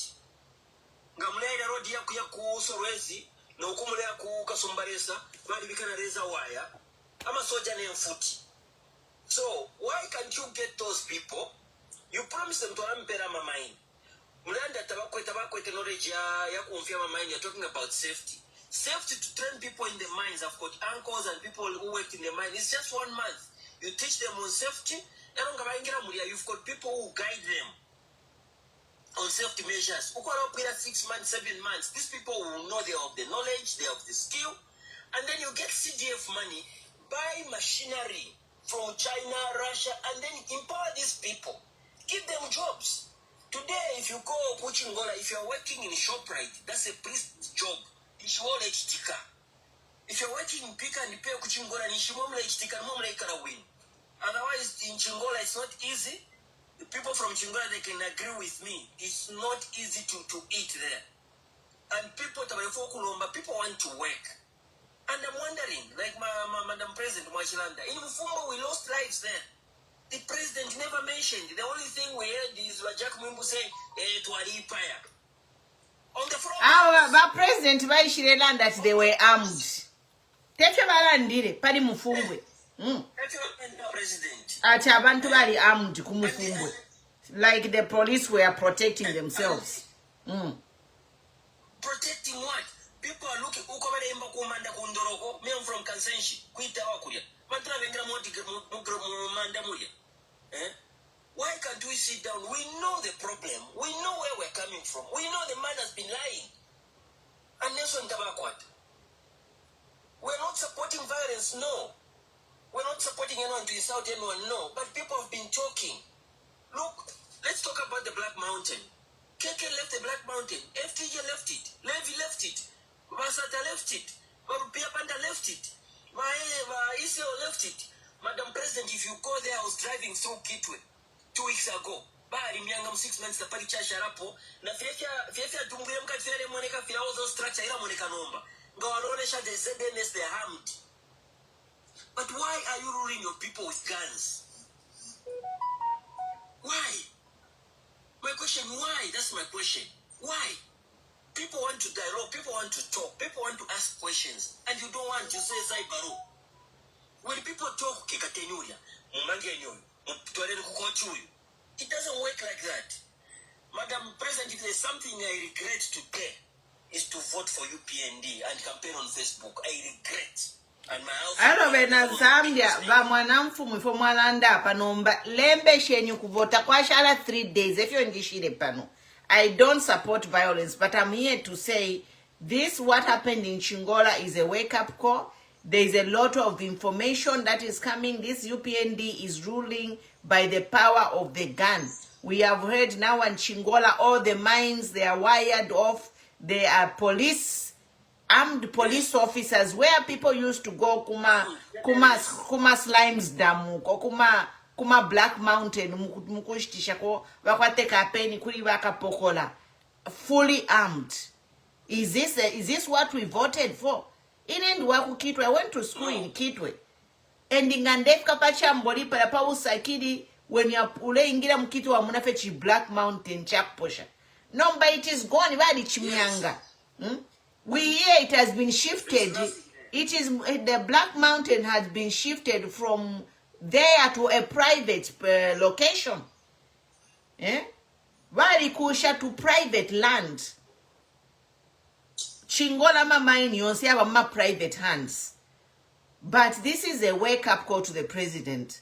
Ngamulera road yaku Sorwezi, na ukumule yaku Kasumbaresa, bali bikana reza wire. I'm a soldier named Futi. So, why can't you get those people? You promise them to ampera mine. Mulanda tabako knowledge ya kumfia mine. You're talking about safety. Safety to train people in the mines. I've got uncles and people who work in the mine. It's just 1 month. You teach them on safety. You've got people who guide them on safety measures. 6 months, 7 months. These people will know they have the knowledge, they have the skill. And then you get CDF money, buy machinery from China, Russia, and then empower these people. Give them jobs. Today, if you go Chingola, if you're working in ShopRite, that's a priest's job. If you're working in Pika and Pay Chingola, win. Otherwise, in Chingola, it's not easy. The people from Chingola, they can agree with me. It's not easy to eat there. And people want to work. And I'm wondering, like Madam President Mwachilanda, in Mufumbo, we lost lives there. The president never mentioned. The only thing we heard is Jack Mumbu saying, Tuaripaya. On the front. Our president Mwachilanda that they were armed. Padi Mufungwe. President. Abantu bali armed kumufungwe. Like the police were protecting themselves. Protecting what? People are looking. Me, I'm from Kansenshi. Why can't we sit down? We know the problem. We know where we're coming from. We know the man has been lying. And Nelson Tabakwat. We're not supporting violence, no. We're not supporting anyone to insult anyone, no. But people have been talking. Look, let's talk about the Black Mountain. KK left the Black Mountain. FTJ left it. Levy left it. Masata left it. Pia Panda left it. Iseo left it. Madam President, if you go there, I was driving through Kitwe 2 weeks ago. Bari mianga 6 months pali cha sharapo na fiafia tumbuye mkatfere moneka fia all those structure ila moneka nomba. Ngawaronesha the ZNS they harmed. But why are you ruling your people with guns? Why? My question, why? That's my question. Why? People want to dialogue, people want to talk, people want to ask questions, and you don't want to say Saibaro. When people talk, it doesn't work like that. Madam President, if there's something I regret today, is to vote for UPND and campaign on Facebook. I regret. And my na Zambia ba mwanamfumu ifo mwalanda panomba lembe shenyu kuvota kwa shala 3 days if you ngishire pano. I don't support violence, but I'm here to say this what happened in Chingola is a wake-up call. There is a lot of information that is coming. This UPND is ruling by the power of the gun. We have heard now in Chingola all the mines they are wired off. They are armed police officers where people used to go kuma slimes dam ko kuma Black Mountain mukushtisha ko bakwateka peni kuri bakapokola fully armed. Is this what we voted for? Inendi waku Kitwe. I went to school in Kitwe. And ingandefka pachamboli para pa usakidi when you ule ingira mkitwe wa munafechi Black Mountain chakposha. No, but it is gone. Badi chimianga. We hear it has been shifted. It is the Black Mountain has been shifted from there to a private location. Badi kusha to private land. Chingola mine yonse ma private hands. But this is a wake-up call to the president.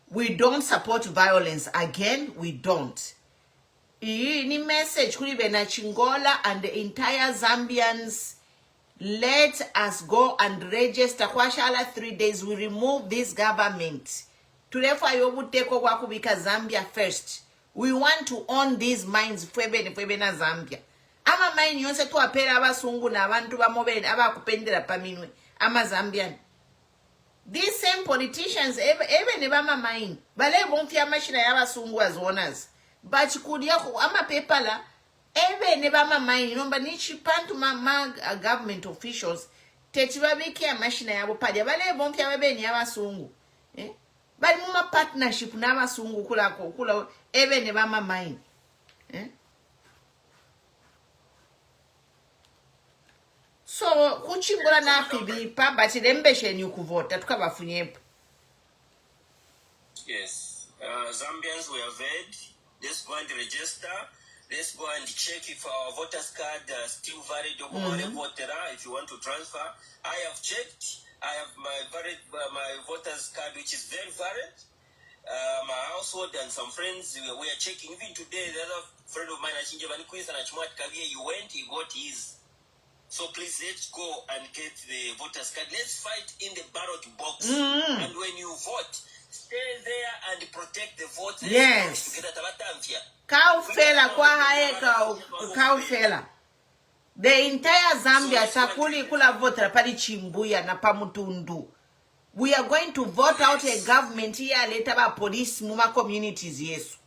We don't support violence. Again, we don't. Any message kuri bena Chingola and the entire Zambians, let us go and register kwa shala 3 days. We remove this government. Tulefa yobu teko kwa kubika Zambia first. We want to own these mines fwebe na Zambia. Ama mine yonse tu apera abasungu na abantu bamobele abakupendera paminwe ama Zambian. These same politicians even nebama mine bale bonfia machina yabasungu as owners. But kudia ko ama pepala even nebama mine nomba nichi pantu ma government officials tetibabiki machina yabo padi bale bonfia babeni yabasungu. Bali muma partnership na abasungu kula even nebama mine. So, kuchimbola na fibipa, but lembeshe ni ukuvota, tukabafunyepo. Yes. Zambians were heard. Let's go and register. Let's go and check if our voters card still valid. If you want to transfer. I have checked. I have my voters card, which is very valid. My household and some friends, we are checking. Even today, the other friend of mine, he went, he got his. So please, let's go and get the voters card. Let's fight in the ballot box. And when you vote, stay there and protect the vote. Yes. Kaufela kwa hae kaufela. The entire Zambia takuli kula vote pali Chimbuya na pamutundu. We are going to vote out a government here later by police muma communities yesu.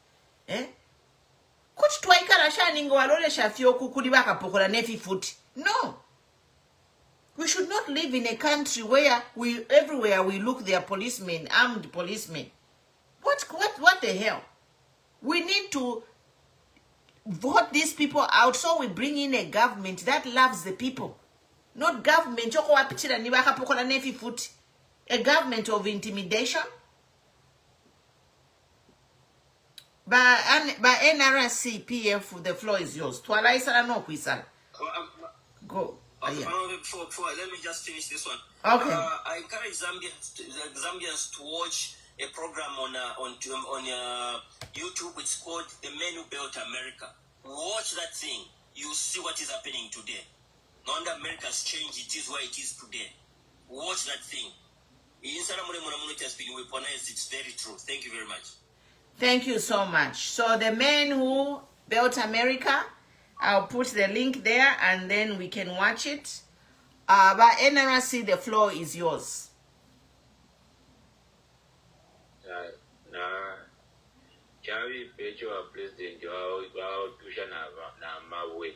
Kuch twaikara shaningo walole shafio kukuli baka pokola nefi futi. No. We should not live in a country where everywhere we look there are policemen, armed policemen. What the hell? We need to vote these people out so we bring in a government that loves the people. Not government a government of intimidation. By NRC PF, the floor is yours. Twala isala no kwisala. Go. Okay, let me just finish this one. Okay. I encourage Zambians to watch a program on YouTube. It's called The Men Who Built America. Watch that thing. You see what is happening today. No wonder America's changed. It is where it is today. Watch that thing. It has been weaponized. It's very true. Thank you very much. Thank you so much. So the men who built America, I'll put the link there and then we can watch it. But NRC, the floor is yours. Chavi pecho wa president wa tusha na mawe.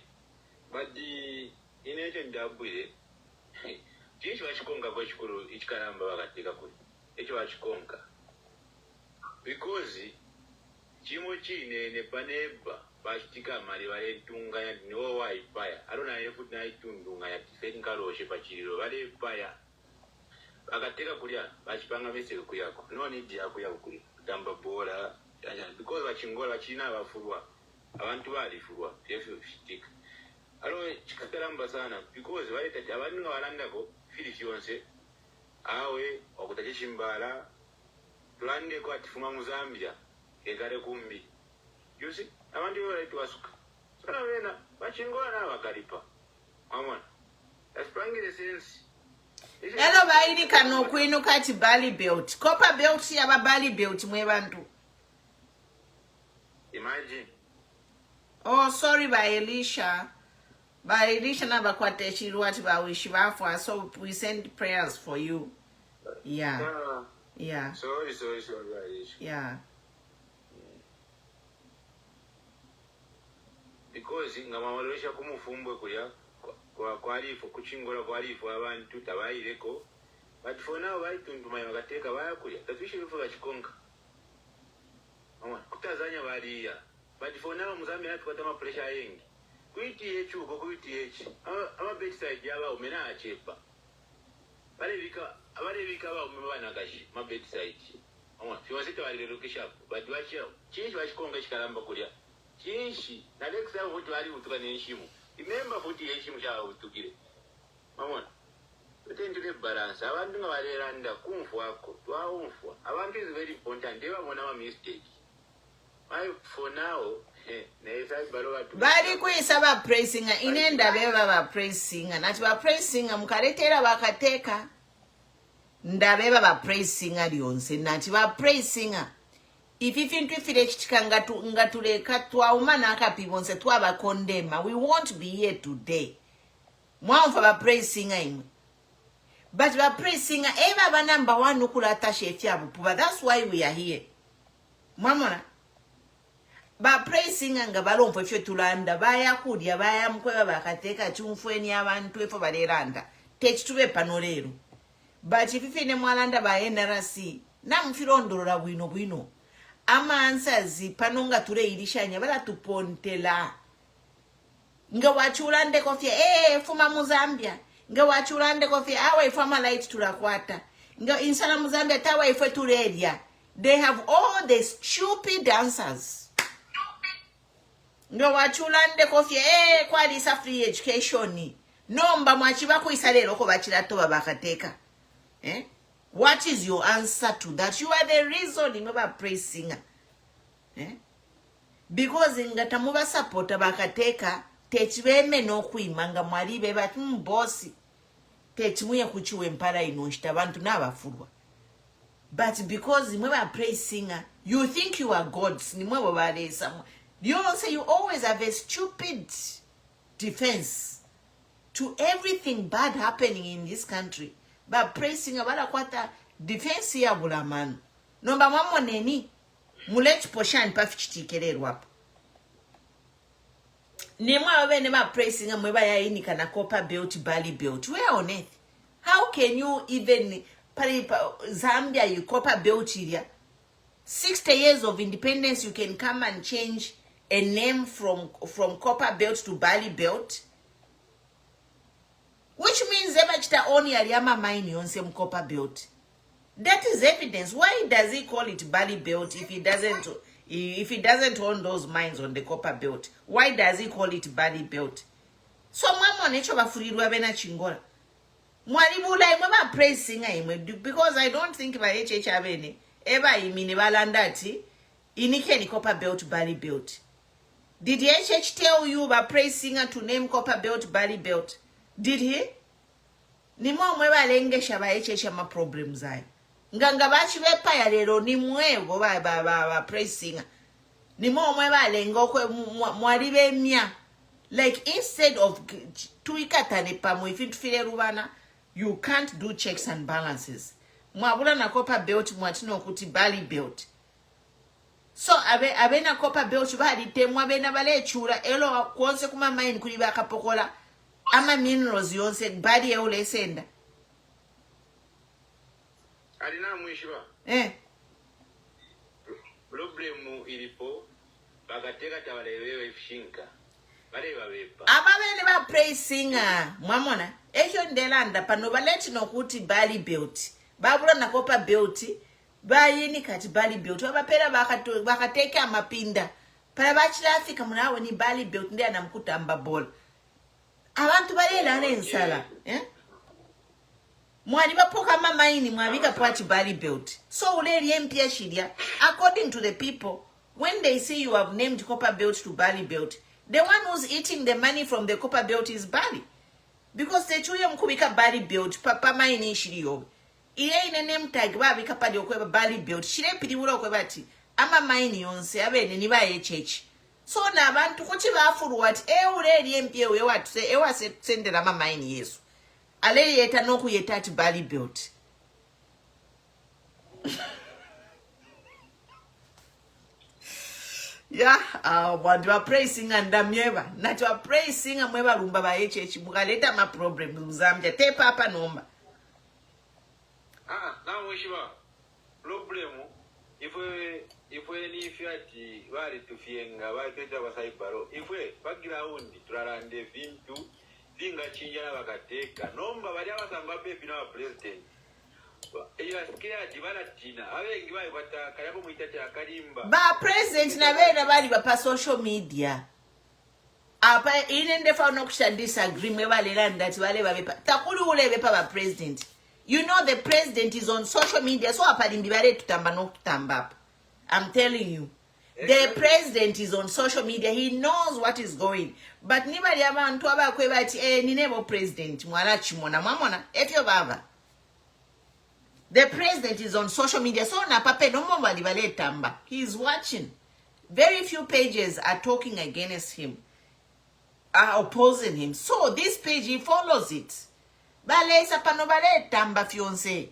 But the inecho ndabwire. Chicho wachikonga kwa chikuru ichikaramba wakatika kuri. Echo wachikonga. Because chimo chine ne paneba bachitika mari vale tunganya no waipaya. Arona yefuti na itundunganya tifenkaroshe pachiriro vale paya. Vakateka kuria vachipanga mese kuyako. No need yakuya kuri. Tamba bora. Because Chingola China wafurwa abantu balifurwa fitika alo chikakaramba sana because waita abantu ngawalandako fili kyonse awe okutaje chimbala plande ko atifuma mu Zambia ekale kumbi you see abantu bali wasuka sana wena Chingola na wakalipa amona asipangile sense Hello baini kano kwino kati Bali belt copper belt ya Bali belt mwe bantu. Imagine. Oh, sorry, by Elisha. By Elisha, never quite a so we send prayers for you. Yeah. Yeah. Sorry. Yeah. Because ngamawalosha kumufumbwe kuya kwalifu kuchingola kwalifu abantu tabayireko. But for now, baitunduma bakateka bayakuya. Tatushirifu bachikonga. Kutazanya baliya but for now Muzambia tukwata ma pressure yengi kuiti yechu ko kuiti yechi ama bedside yaba umena achepa balevika ba umebana kashi ma bedside fiwasita walirukisha but wacha chishi wachikonga chikalamba kulya chishi na next time wote wali utuka nenshimu remember futi yeshimu cha utukire mamona utendele balance abantu ngabalelanda kumfwako twaumfwa abantu is very important they wabona ma mistake. For now, bali kuisaba praising inenda beba ba praising nati ba praising mukaletera bakateka ndabeba ba praising alionse nati ba praising if ifintu ifire chitikanga ngatuleka twaumana akapibonse twaba condemn we won't be here today mwamfa ba praising imwe but ba praising eba ba number 1 ukulata chef yabu but that's why we are here mwamona ba praising nga balomfo efyo tulanda baya kudya baya mkweba bakateka chumfweni abantu efo baleranda techitube panolero but ififine mwalanda ba NRC namfirondolola bwino amansazi panonga tule ilishanya bala tupontela nga wachulande kofye fuma mu Zambia nga wachulande kofye awa ifama light tulakwata nga insana mu Zambia tawa ifwe tuleria. They have all the stupid answers. Ngo wachulande kofye kwali sa free education nomba mwachiba kuisalero ko bachirato babakateka what is your answer to that? You are the reason ngoba praising because ngatamuba support bakateka techibeme no kuimanga mwalibe bati boss techimuye kuchiwe mpala inoshita abantu nabafurwa but because mweba praising you think you are gods ni mwebo balesa. You say you always have a stupid defense to everything bad happening in this country. But praising about kwata defense ya bulamanu. Nomba mamo neni mulet poshan pafichitikelero hapo. Nemwa wabe nema praising mweba ya ini kana copper belt Bali belt. Where on earth? How can you even Zambia you copper belt here? 60 years of independence you can come and change a name from copper belt to Bali belt, which means Ebachita only Ariama mine on some copper belt. That is evidence. Why does he call it Bali belt if he doesn't own those mines on the copper belt? Why does he call it Bali belt? So mama necho bafurirwa bena Chingola. Mwalibula imwe praising imwe because I don't think by HH eba imini balandati inike ni copper belt Bali belt. Did HH tell you about praising to name copper belt Bali belt? Did he? Ni mwa mwe balengesha ba HH ma problems ai. nganga bachibepa ya lero ni mwevo ba praising ni momwe balenga okwe mwalibe mya like instead of tuikatane pamwe ifintufire rubana you can't do checks and balances mwabula na copper belt mwatino kuti bali belt so abe na copper belt bali temwa bena balechura elo kwonse kuma mine kuli bakapokola ama minerals yonse bali eule senda alina mwishiba problemu ilipo bagateka tabalewewe ifshinka baleba bepa ababene ba praising mwamona ekyo ndelanda pano baleti nokuti bali belt babula na copper belt bayini kati bali belt abapera bakateka amapinda para bachira afika munawe ni bali belt ndi anamkutamba bola abantu balela nensala mwali bapoka mamaini mwabika pwachi bali belt so uleri empia shidia according to the people when they see you have named copper belt to bali belt the one who's eating the money from the copper belt is bali because the chuya mkubika bali belt papa maini shiriyo ile ine name tag babika pali okweba bali belt shire piriwula okwebati ama maini yonse abene ni baye chechi so na abantu kuti bafuru what uleri empia we what say ewa sendera mama maini yesu ale yeta noku yetati bali belt bantu ba praising andamyeba nati wa praising amweba lumba ba HH mukaleta ma problem muzambya tepa hapa nomba na mwishiba problemu ifwe ni fiati wali tufienga wateta wa saibaro ifwe background turarande vintu vinga chinjana bakateka nomba bali abasanga pepi na president iya sikia dibala tina abengi bayi bataka yabo muitati akalimba ba president na bena bali ba social media apa inende fa nokusha disagree mwebalela ndati bale babepa takuli ule bepa ba president you know the president is on social media so apa limbi bale tutamba nokutamba I'm telling you the president is on social media he knows what is going but nibali abantu abakwe bati ninebo president mwala chimona mwamona efyo baba the president is on social media so na pape no momba libale tamba he is watching very few pages are talking against him are opposing him so this page he follows it bale sapano bale tamba fiance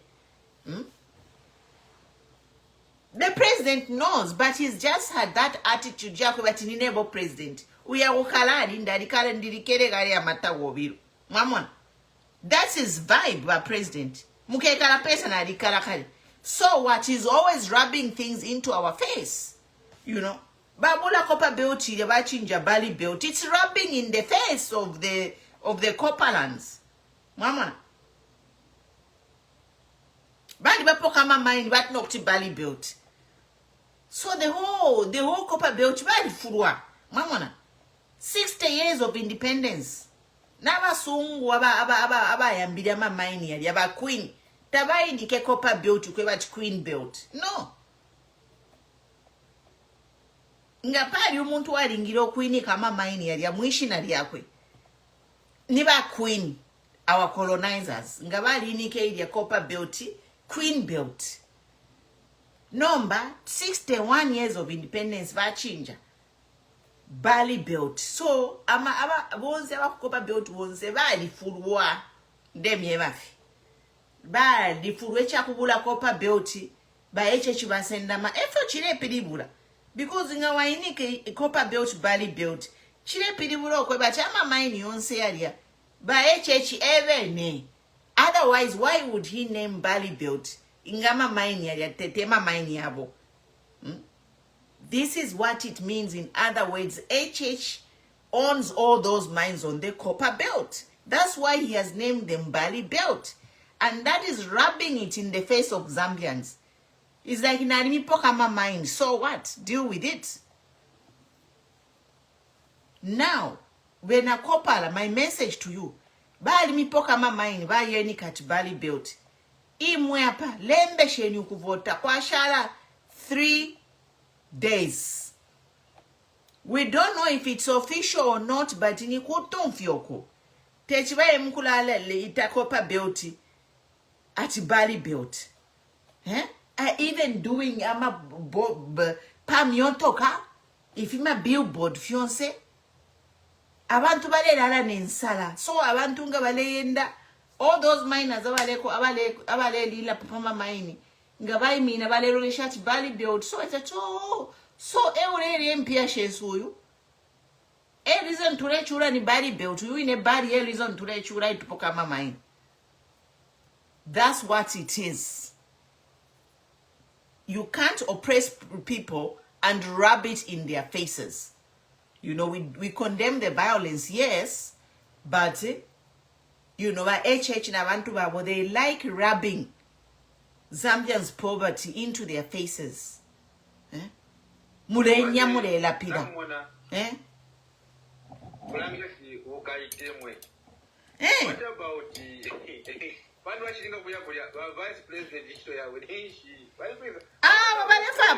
the president knows but he's just had that attitude yakwe bati ninebo president uya ukalali ndalikale ndilikele gale amatawo biro mwamona that's his vibe ba president mukekala pesa na alikala kale so what is always rubbing things into our face you know babula copper belt ile bachinja bali belt it's rubbing in the face of the copperlands mama bali bapoka mama ini bat nokti bali belt so the whole copper belt bali furwa mama 60 years of independence n'abasungu abayambira mamaini yali aba queen tabayindike copper belt kwe bati queen belt no ngapali umuntu walingira queen kama maini yali amwishinali yakwe niba queen our colonizers ngabali nike ili copper belt queen belt number 61 years of independence bachinja bali belt so bonze abakukopa belt bonze bali fulwa ndemye bafi bali fulwe chakubula kopa belt ba HH basenda ma efo chire pilibula because nga wainike kopa belt bali belt chire pilibula okwe bachama mine yonse yalia ba HH evene otherwise why would he name bali belt ingama mine yalia tetema mine yabo This is what it means. In other words, HH owns all those mines on the copper belt. That's why he has named them Bali Belt. And that is rubbing it in the face of Zambians. It's like, Narimi Pokama mine. So what? Deal with it. Now, when a copper, my message to you, Bali mi Pokama mine, ba yeni kat Bali Belt. Imweapa, lembe shenu kuvota, kwa shala 3 days. We don't know if it's official or not, but ni kutumfyoko. Techibaye mkulala le itakopa belt at Bali Belt. Even doing pam yontoka if him a billboard fiance abantu balelala nensala so abantu nga baleyenda all those miners abalelila pama mine nga bayimina balero leshat bali build so it's a so eureri empia shesuyu a reason to let you ni bali build you in a body a reason to let you right to pokama mine. That's what it is. You can't oppress people and rub it in their faces. You know, we condemn the violence, yes, but you know, they like rubbing Zambians' poverty into their faces. Mulenya mulela pira. What about vice president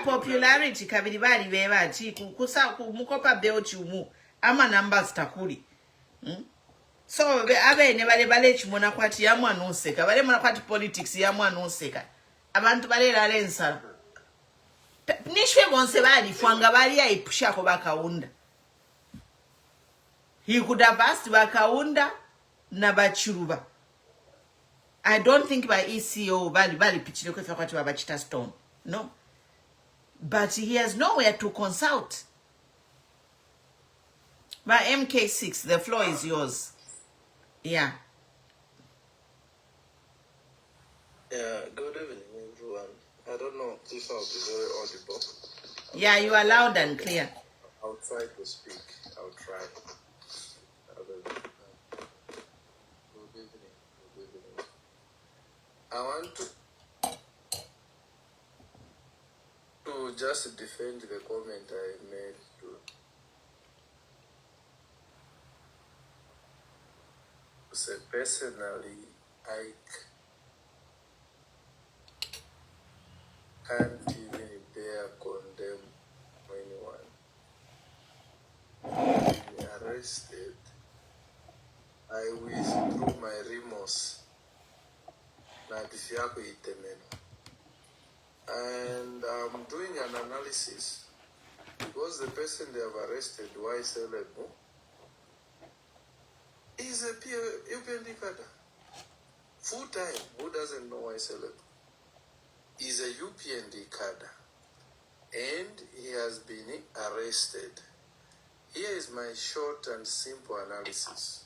popularity kabiri bali beba chi kusa mukopa belt umu ama numbers takuli. So abene bale chimona kwati ya mwana onseka bale mwana kwati politics ya mwana onseka abantu bale lalensa nishwe bonse bali fwanga bali ya ipusha ko bakaunda he could have asked bakaunda na bachiruba. I don't think by ECO bali pichile kwa kwati babachita stone. No. But he has nowhere to consult. By MK6, the floor is yours. Yeah. Yeah, good evening, everyone. I don't know if I'll be very audible. Yeah, you are loud and clear. I'll try to speak. I'll try. Good evening. Good evening. I want to just defend the comment I made to say personally I can't even dare condemn anyone being arrested. I withdrew my remorse. And I'm doing an analysis because the person they have arrested, why Celebo, is a UPND cadre. Full time. Who doesn't know why Celebo? He's a UPND cadre. And he has been arrested. Here is my short and simple analysis.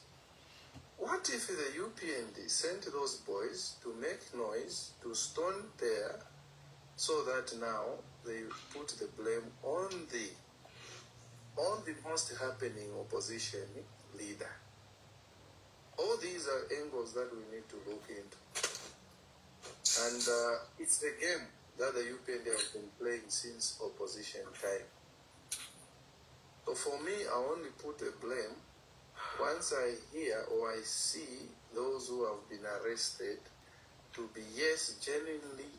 What if the UPND sent those boys to make noise, to stone there, so that now they put the blame on the most happening opposition leader? All these are angles that we need to look into. And it's the game that the UPND have been playing since opposition time. So for me, I only put the blame once I hear or I see those who have been arrested to be, yes, genuinely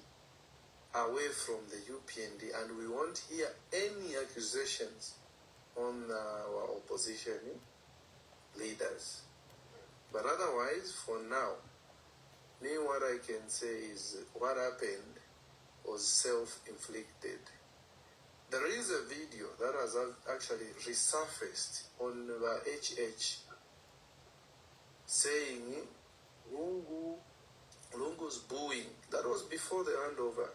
away from the UPND, and we won't hear any accusations on our opposition leaders. But otherwise, for now, me what I can say is what happened was self-inflicted. There is a video that has actually resurfaced on the HH saying Lungu's booing. That was before the handover.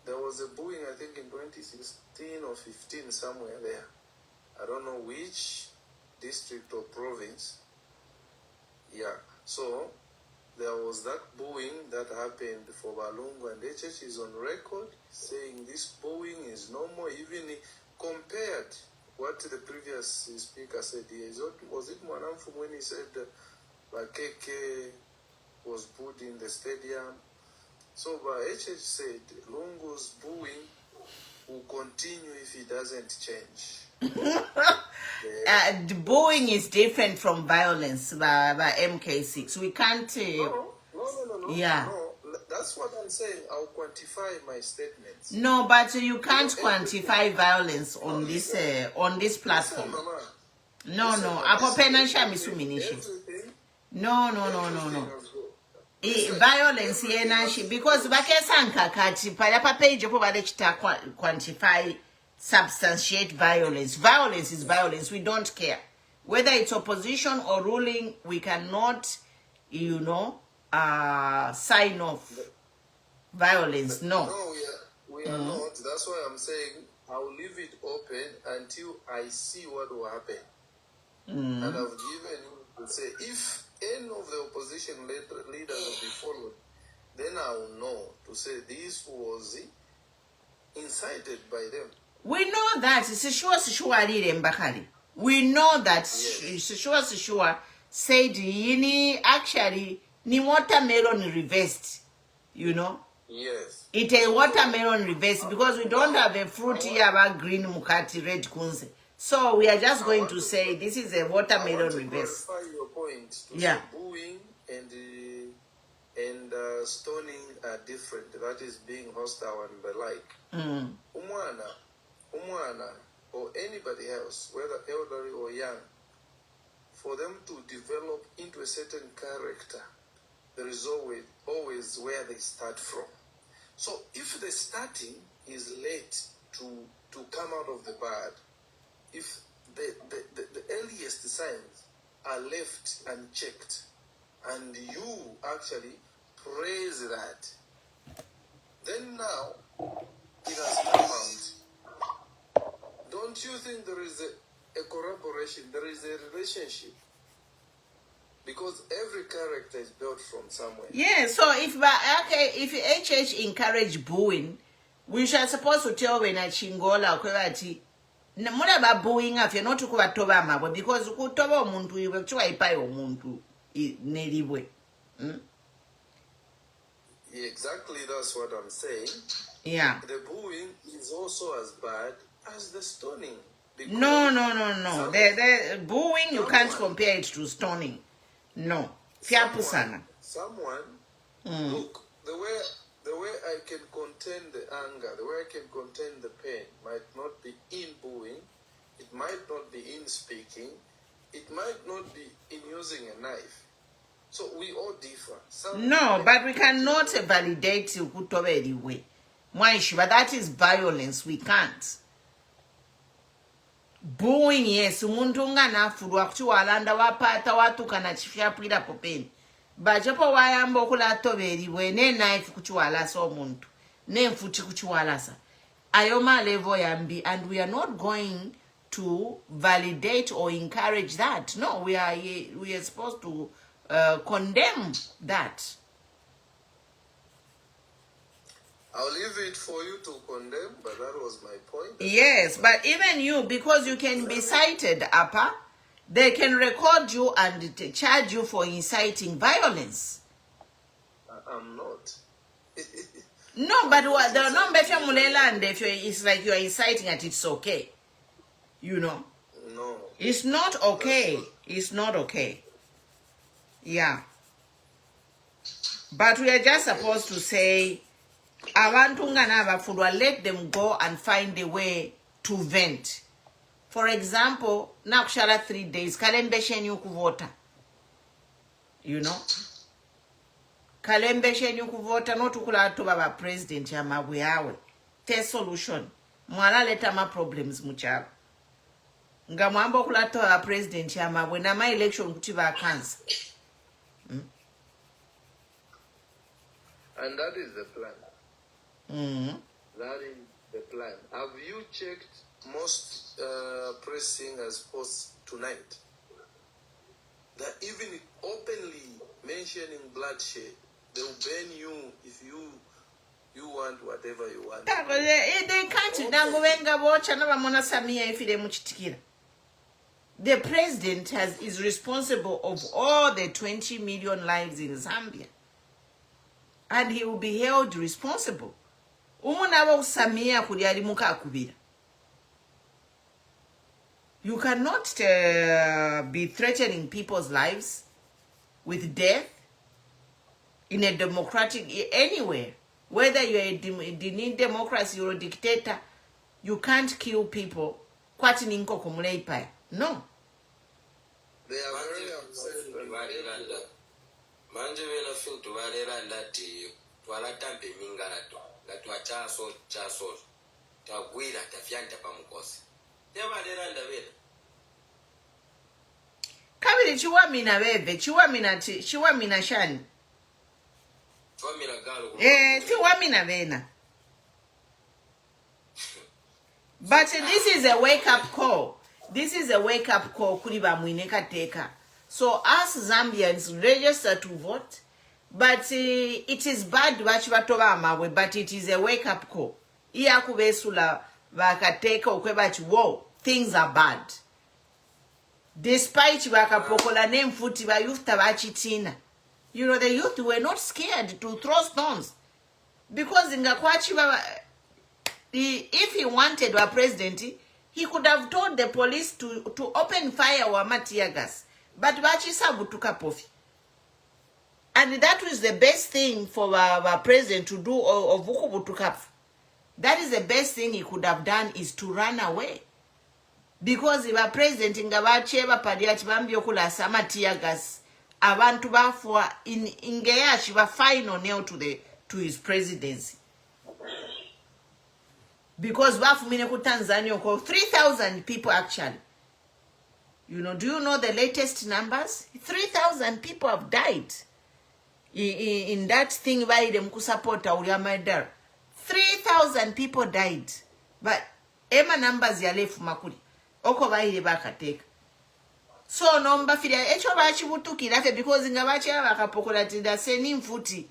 There was a booing, I think, in 2016 or 15, somewhere there. I don't know which district or province. Yeah, so there was that booing that happened for Balungu, and HH is on record saying this booing is no more, even compared what the previous speaker said here. Was it Mwanamfu when he said Bakeke was booed in the stadium? So HH said Lungu's booing will continue if he doesn't change. The booing is different from violence by MK6. We can't. No. Yeah. No, that's what I'm saying. I'll quantify my statements. No, but you can't quantify violence on this platform. No. No. Violence yena because bakesanka kati pala pa page po bale chita quantify substantiate violence. Violence is violence. We don't care whether it's opposition or ruling. We cannot, you know, sign off violence. No. No, we are not. That's why I'm saying I'll leave it open until I see what will happen. And I've given you to say if any of the opposition leaders will be followed, then I'll know to say this was incited by them. We know that we know that sure said yini actually ni watermelon reversed, you know. Yes. It a watermelon reversed because we don't have a fruit here about green mukati red kunze. So we are just going to say this is a watermelon reverse. Clarify your point. To Yeah. say booing and stoning are different. That is being hostile and the like. Umwana, or anybody else, whether elderly or young, for them to develop into a certain character, there is always where they start from. So if the starting is late to come out of the bad, if the earliest signs are left unchecked, and you actually praise that, then now it has come out. Don't you think there is a corroboration, there is a relationship? Because every character is built from somewhere. Yeah, so if HH encourage booing, we shall supposed to tell when a Chingola kwati muna ba booing if you're not to kuba toba mabo because kutoba omuntu iwe chwa ipai omuntu nelibwe. Exactly, that's what I'm saying. Yeah. The booing is also as bad as the stoning. No. The booing you can't compare it to stoning. No. Someone look, the way I can contain the anger, the way I can contain the pain might not be in booing, it might not be in speaking, it might not be in using a knife. So we all differ. No, but we cannot validate Ukutobedi way. But that is violence. We can't. Booing, yes, umuntu nganafudu akuchiwalanda wapata watu kana chifyapwira popeni. Bajopo wayamba okulatoberi we ne knife kuchiwalasa omuntu. Ne mfuti kuchiwalasa. Ayoma level yambi, and we are not going to validate or encourage that. No, we are supposed to condemn that. I'll leave it for you to condemn, but that was my point. Yes, but even you, because you can be cited, Appa, they can record you and charge you for inciting violence. I'm not. No, but the number if it's like you are inciting it, it's okay. You know? No. It's not okay. It's not okay. Yeah. But we are just supposed to say, let them go and find a way to vent. For example, now 3 days, kalembeshenyu kuvota. You know? Kalembeshenyu kuvota, no tukula to baba president ya mabuyawe. Te solution. Mwala leta ma problems muchaba. Nga mwambo kula to baba president ya mabwe na ma election kutiba cancer. And that is the plan. That is the plan. Have you checked most press singers posts tonight? They're even openly mentioning bloodshed. They'll ban you if you want whatever you want. They can't. The president is responsible of all the 20 million lives in Zambia. And he will be held responsible. You cannot be threatening people's lives with death in a democratic anywhere. Whether you're in democracy or a dictator, you can't kill people. No. They are very upset. manje vena fintu valera lati twalatambe mingalato latwa chaso tagwira tafyanta pamukosi tevalera ndavena kabiri chiwamina bebe chiwamina shani chiwamina galo chiwamina vena. But this is a wake-up call. This is a wake-up call kuri bamwine kateka. So us Zambians register to vote, but it is bad but it is a wake-up call. Iya kubesula bakateka ukwebachi, whoa, things are bad. Despite bakapokola name futi ba youth tabachitina. You know, the youth were not scared to throw stones. Because ingakwachi if he wanted a president, he could have told the police to open fire or tear gas. But bachisabutuka pofi. And that was the best thing for our president to do of Vukubutuka. That is the best thing he could have done, is to run away. Because if a president ingabacheba padiachi bambiyokula sama tear gas, abantu bafwa ingeyashi ba final nail to his presidency. Because Bafumine ku Tanzania, 3,000 people actually. You know, do you know the latest numbers? 3,000 people have died in that thing by them ku support Uriamaidar. 3,000 people died. But Emma numbers ya lefu makuli. Oko baile bakateka. So nomba filia echo bachi butuki lafe because ngabachi bakapokola tida seni mfuti.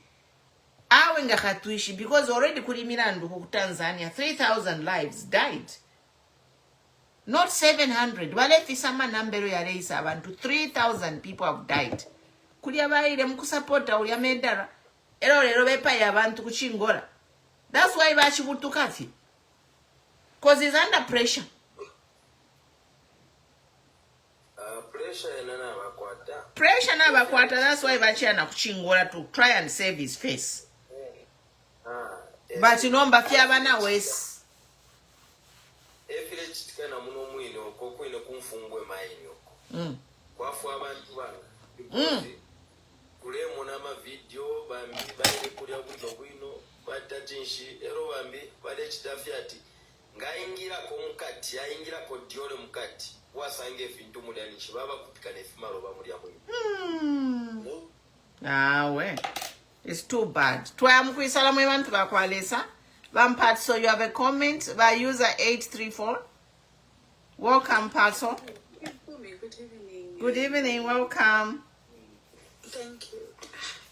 Awenga katuishi because already kulimirandu ku Tanzania 3,000 lives died. Not 700. Wale fisama nambero ya reisa abantu 3,000 people have died. Kulia baile mkusapota ulia medara. Ero bepa ya abantu ku Chingola. That's why bachi butukafi. Because he's under pressure. Pressure na bakwata. That's why bachi ana ku Chingola to try and save his face. But you know, Bafiabana West. Every chicken muno mwino koko ino kumfungwe mainyo. Kwa fu abantu bana. Kule monama video bambi bale kulya bwino batatinshi ero bambi bale chitafyati ngaingira ko mukati aingira ko diole mukati wasange fintu mudani chibaba kupika nefimaro bamuri yamwe. We. It's too bad. Twamkwisala mwe bantu bakwalesa. Vampart, so you have a comment by user 834. Welcome, Paso. Good evening. Good evening, welcome. Thank you.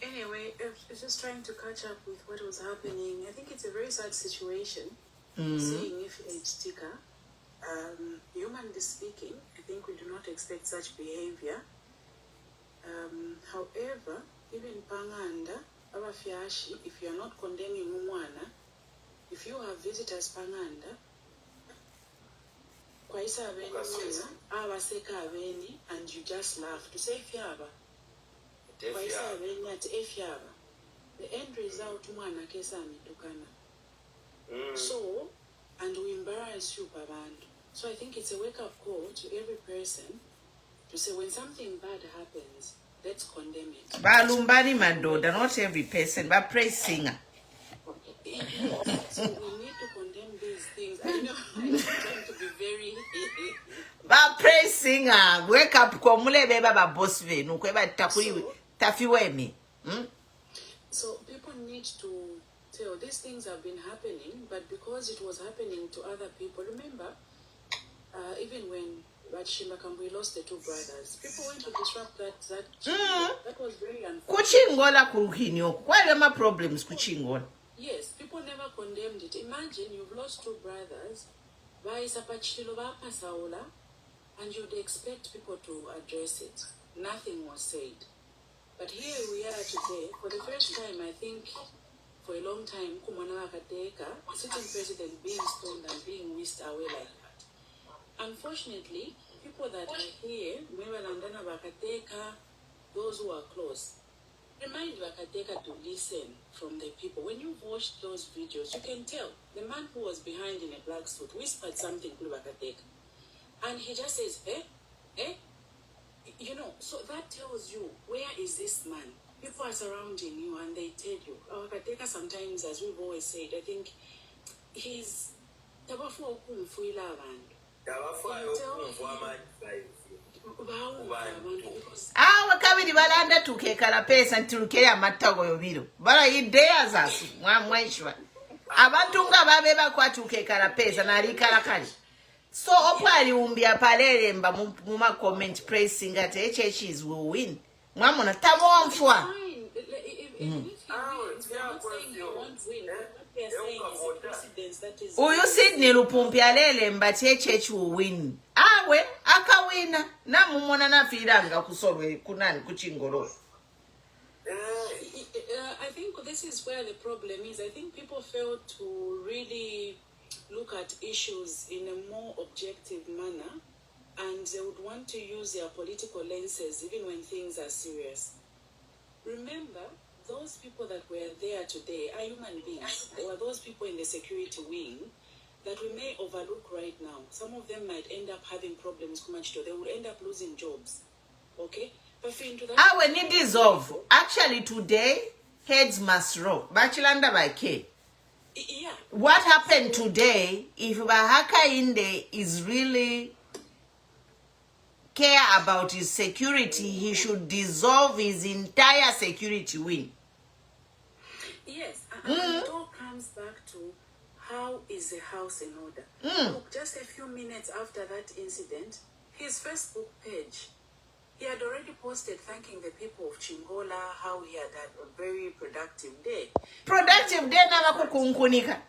Anyway, I was just trying to catch up with what was happening. I think it's a very sad situation. Seeing if it's sticker. Humanly speaking, I think we do not expect such behavior. However, even Panganda, Abafyashi, if you are not condemning Mumwana, if you have visitors Panganda, Kwaisa Aveni, Awaseka Aveni, and you just laugh to say Fiaba. Kwaisa Aveni at Efiaba. The end result, Mwana Kesami Tukana. So, and we embarrass you, Baband. So I think it's a wake-up call to every person to say when something bad happens, let's condemn it. Balumbani Mandoda, not every person, but praise singer. Yes, so we need to condemn these things. I know I'm trying to be very... But praise singer, wake up, komule beba ba boss ve, nukweba takuri tafiwe me. So people need to tell these things have been happening, but because it was happening to other people, remember, even when we lost the two brothers. People went to disrupt that. That was very unfortunate. Kuchingola kuruhinyo. Why are my problems Kuchingola? Yes, people never condemned it. Imagine you've lost two brothers, and you'd expect people to address it. Nothing was said. But here we are today, for the first time, I think, for a long time, a sitting president being stoned and being whisked away like that. Unfortunately, people that are here, those who are close, remind Bakateka to listen from the people. When you've watched those videos, you can tell the man who was behind in a black suit whispered something to Bakateka. And he just says, eh? You know, so that tells you, where is this man? people are surrounding you and they tell you. Our Kateka sometimes, as we've always said, I think he's tabafu okumfuila abantu. Wakabiri balanda tukekala pesa nturukere amatago yobiro. Bara ideas asu mwamwaishwa. Abantu nga babe bakwatuukekala pesa nalikala kali. So opali umbia palele mba muma comment pressing at HHs will win. Mwamona tabomfwa. Uyu Sydney Lupumpi alele mba HH will win. Awe akawina na mumona na filanga kusolwe kunani kuchingolo. I think this is where the problem is. I think people fail to really look at issues in a more objective manner, and they would want to use their political lenses even when things are serious. Remember, those people that were there today are human beings. There were those people in the security wing that we may overlook right now. Some of them might end up having problems. They would end up losing jobs. Okay? We need dissolve. Actually, today, heads must roll. Bachilanda by K. Yeah. What happened today, if Bahaka Inde is really care about his security, he should dissolve his entire security wing. Yes. And it all comes back to how is the house in order. Look, just a few minutes after that incident, his Facebook page, he had already posted thanking the people of Chingola, how he had a very productive day. Productive day na kukunkunika.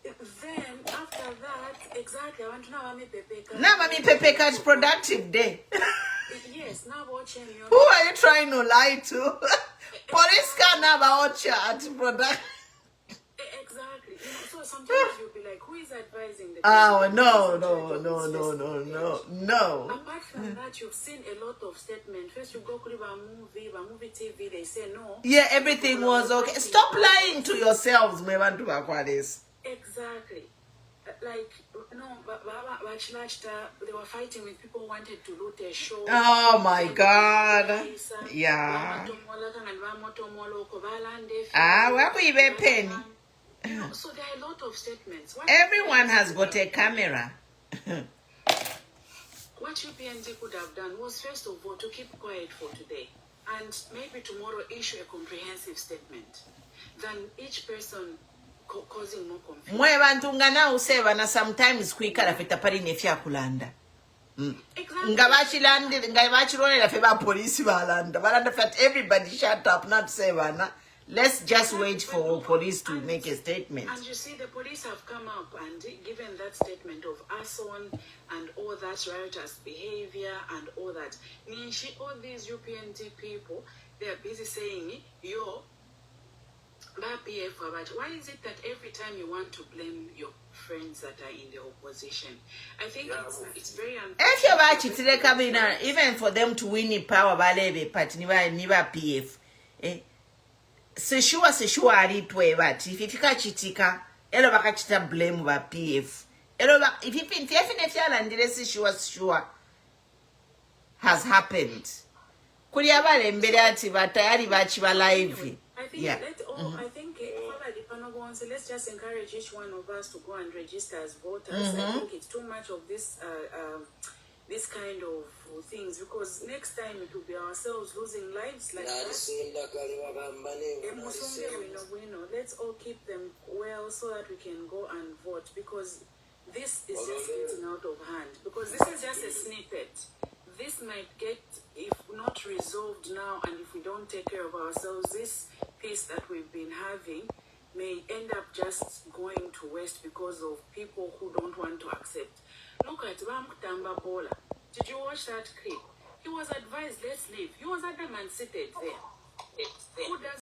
Then after that, exactly, I want to know Pepeka. Mami Pepeka's productive day. Yes, now watching you. Who are you trying to lie to? Police can't have at product. Exactly. So sometimes you'll be like, who is advising the people? Oh, no. Apart from that, you've seen a lot of statements. First you go to a movie TV, they say no. Yeah, everything was okay. Stop lying to yourselves, Exactly. Like, no, they were fighting with people who wanted to loot a show. Oh my God. Yeah. So there are a lot of statements. Everyone has got a camera. What UPND could have done was, first of all, to keep quiet for today. And maybe tomorrow issue a comprehensive statement. Than each person causing more confusion. Mwe bantu ngana useva na sometimes kwikala feta pali nefya kulanda. Ngabachilonela fe ba police balanda. Balanda fat everybody shut up, not sevana. Let's just wait for police to make a statement. And you see, the police have come up and given that statement of arson and all that riotous behavior and all that. All these UPND people, they are busy saying, yo, why is it that every time you want to blame your friends that are in the opposition? I think it's very unfair. Even for them to win in power, niba PF. Seshua aritwe bati ifika chitika elo bakachita blame ba PF elo if yalandire seshua has happened kuli abale mbere ati batayari bachi ba live. I think I think let's just encourage each one of us to go and register as voters. I think it's too much of this this kind of things, because next time it will be ourselves losing lives like that. Let's all keep them well so that we can go and vote, because this is just getting out of hand. Because this is just a snippet. This might get, if not resolved now, and if we don't take care of ourselves, this peace that we've been having may end up just going to waste because of people who don't want to accept. Look at Tamba Bola. Did you watch that clip? He was advised, let's leave. He was at the man seated there. Who does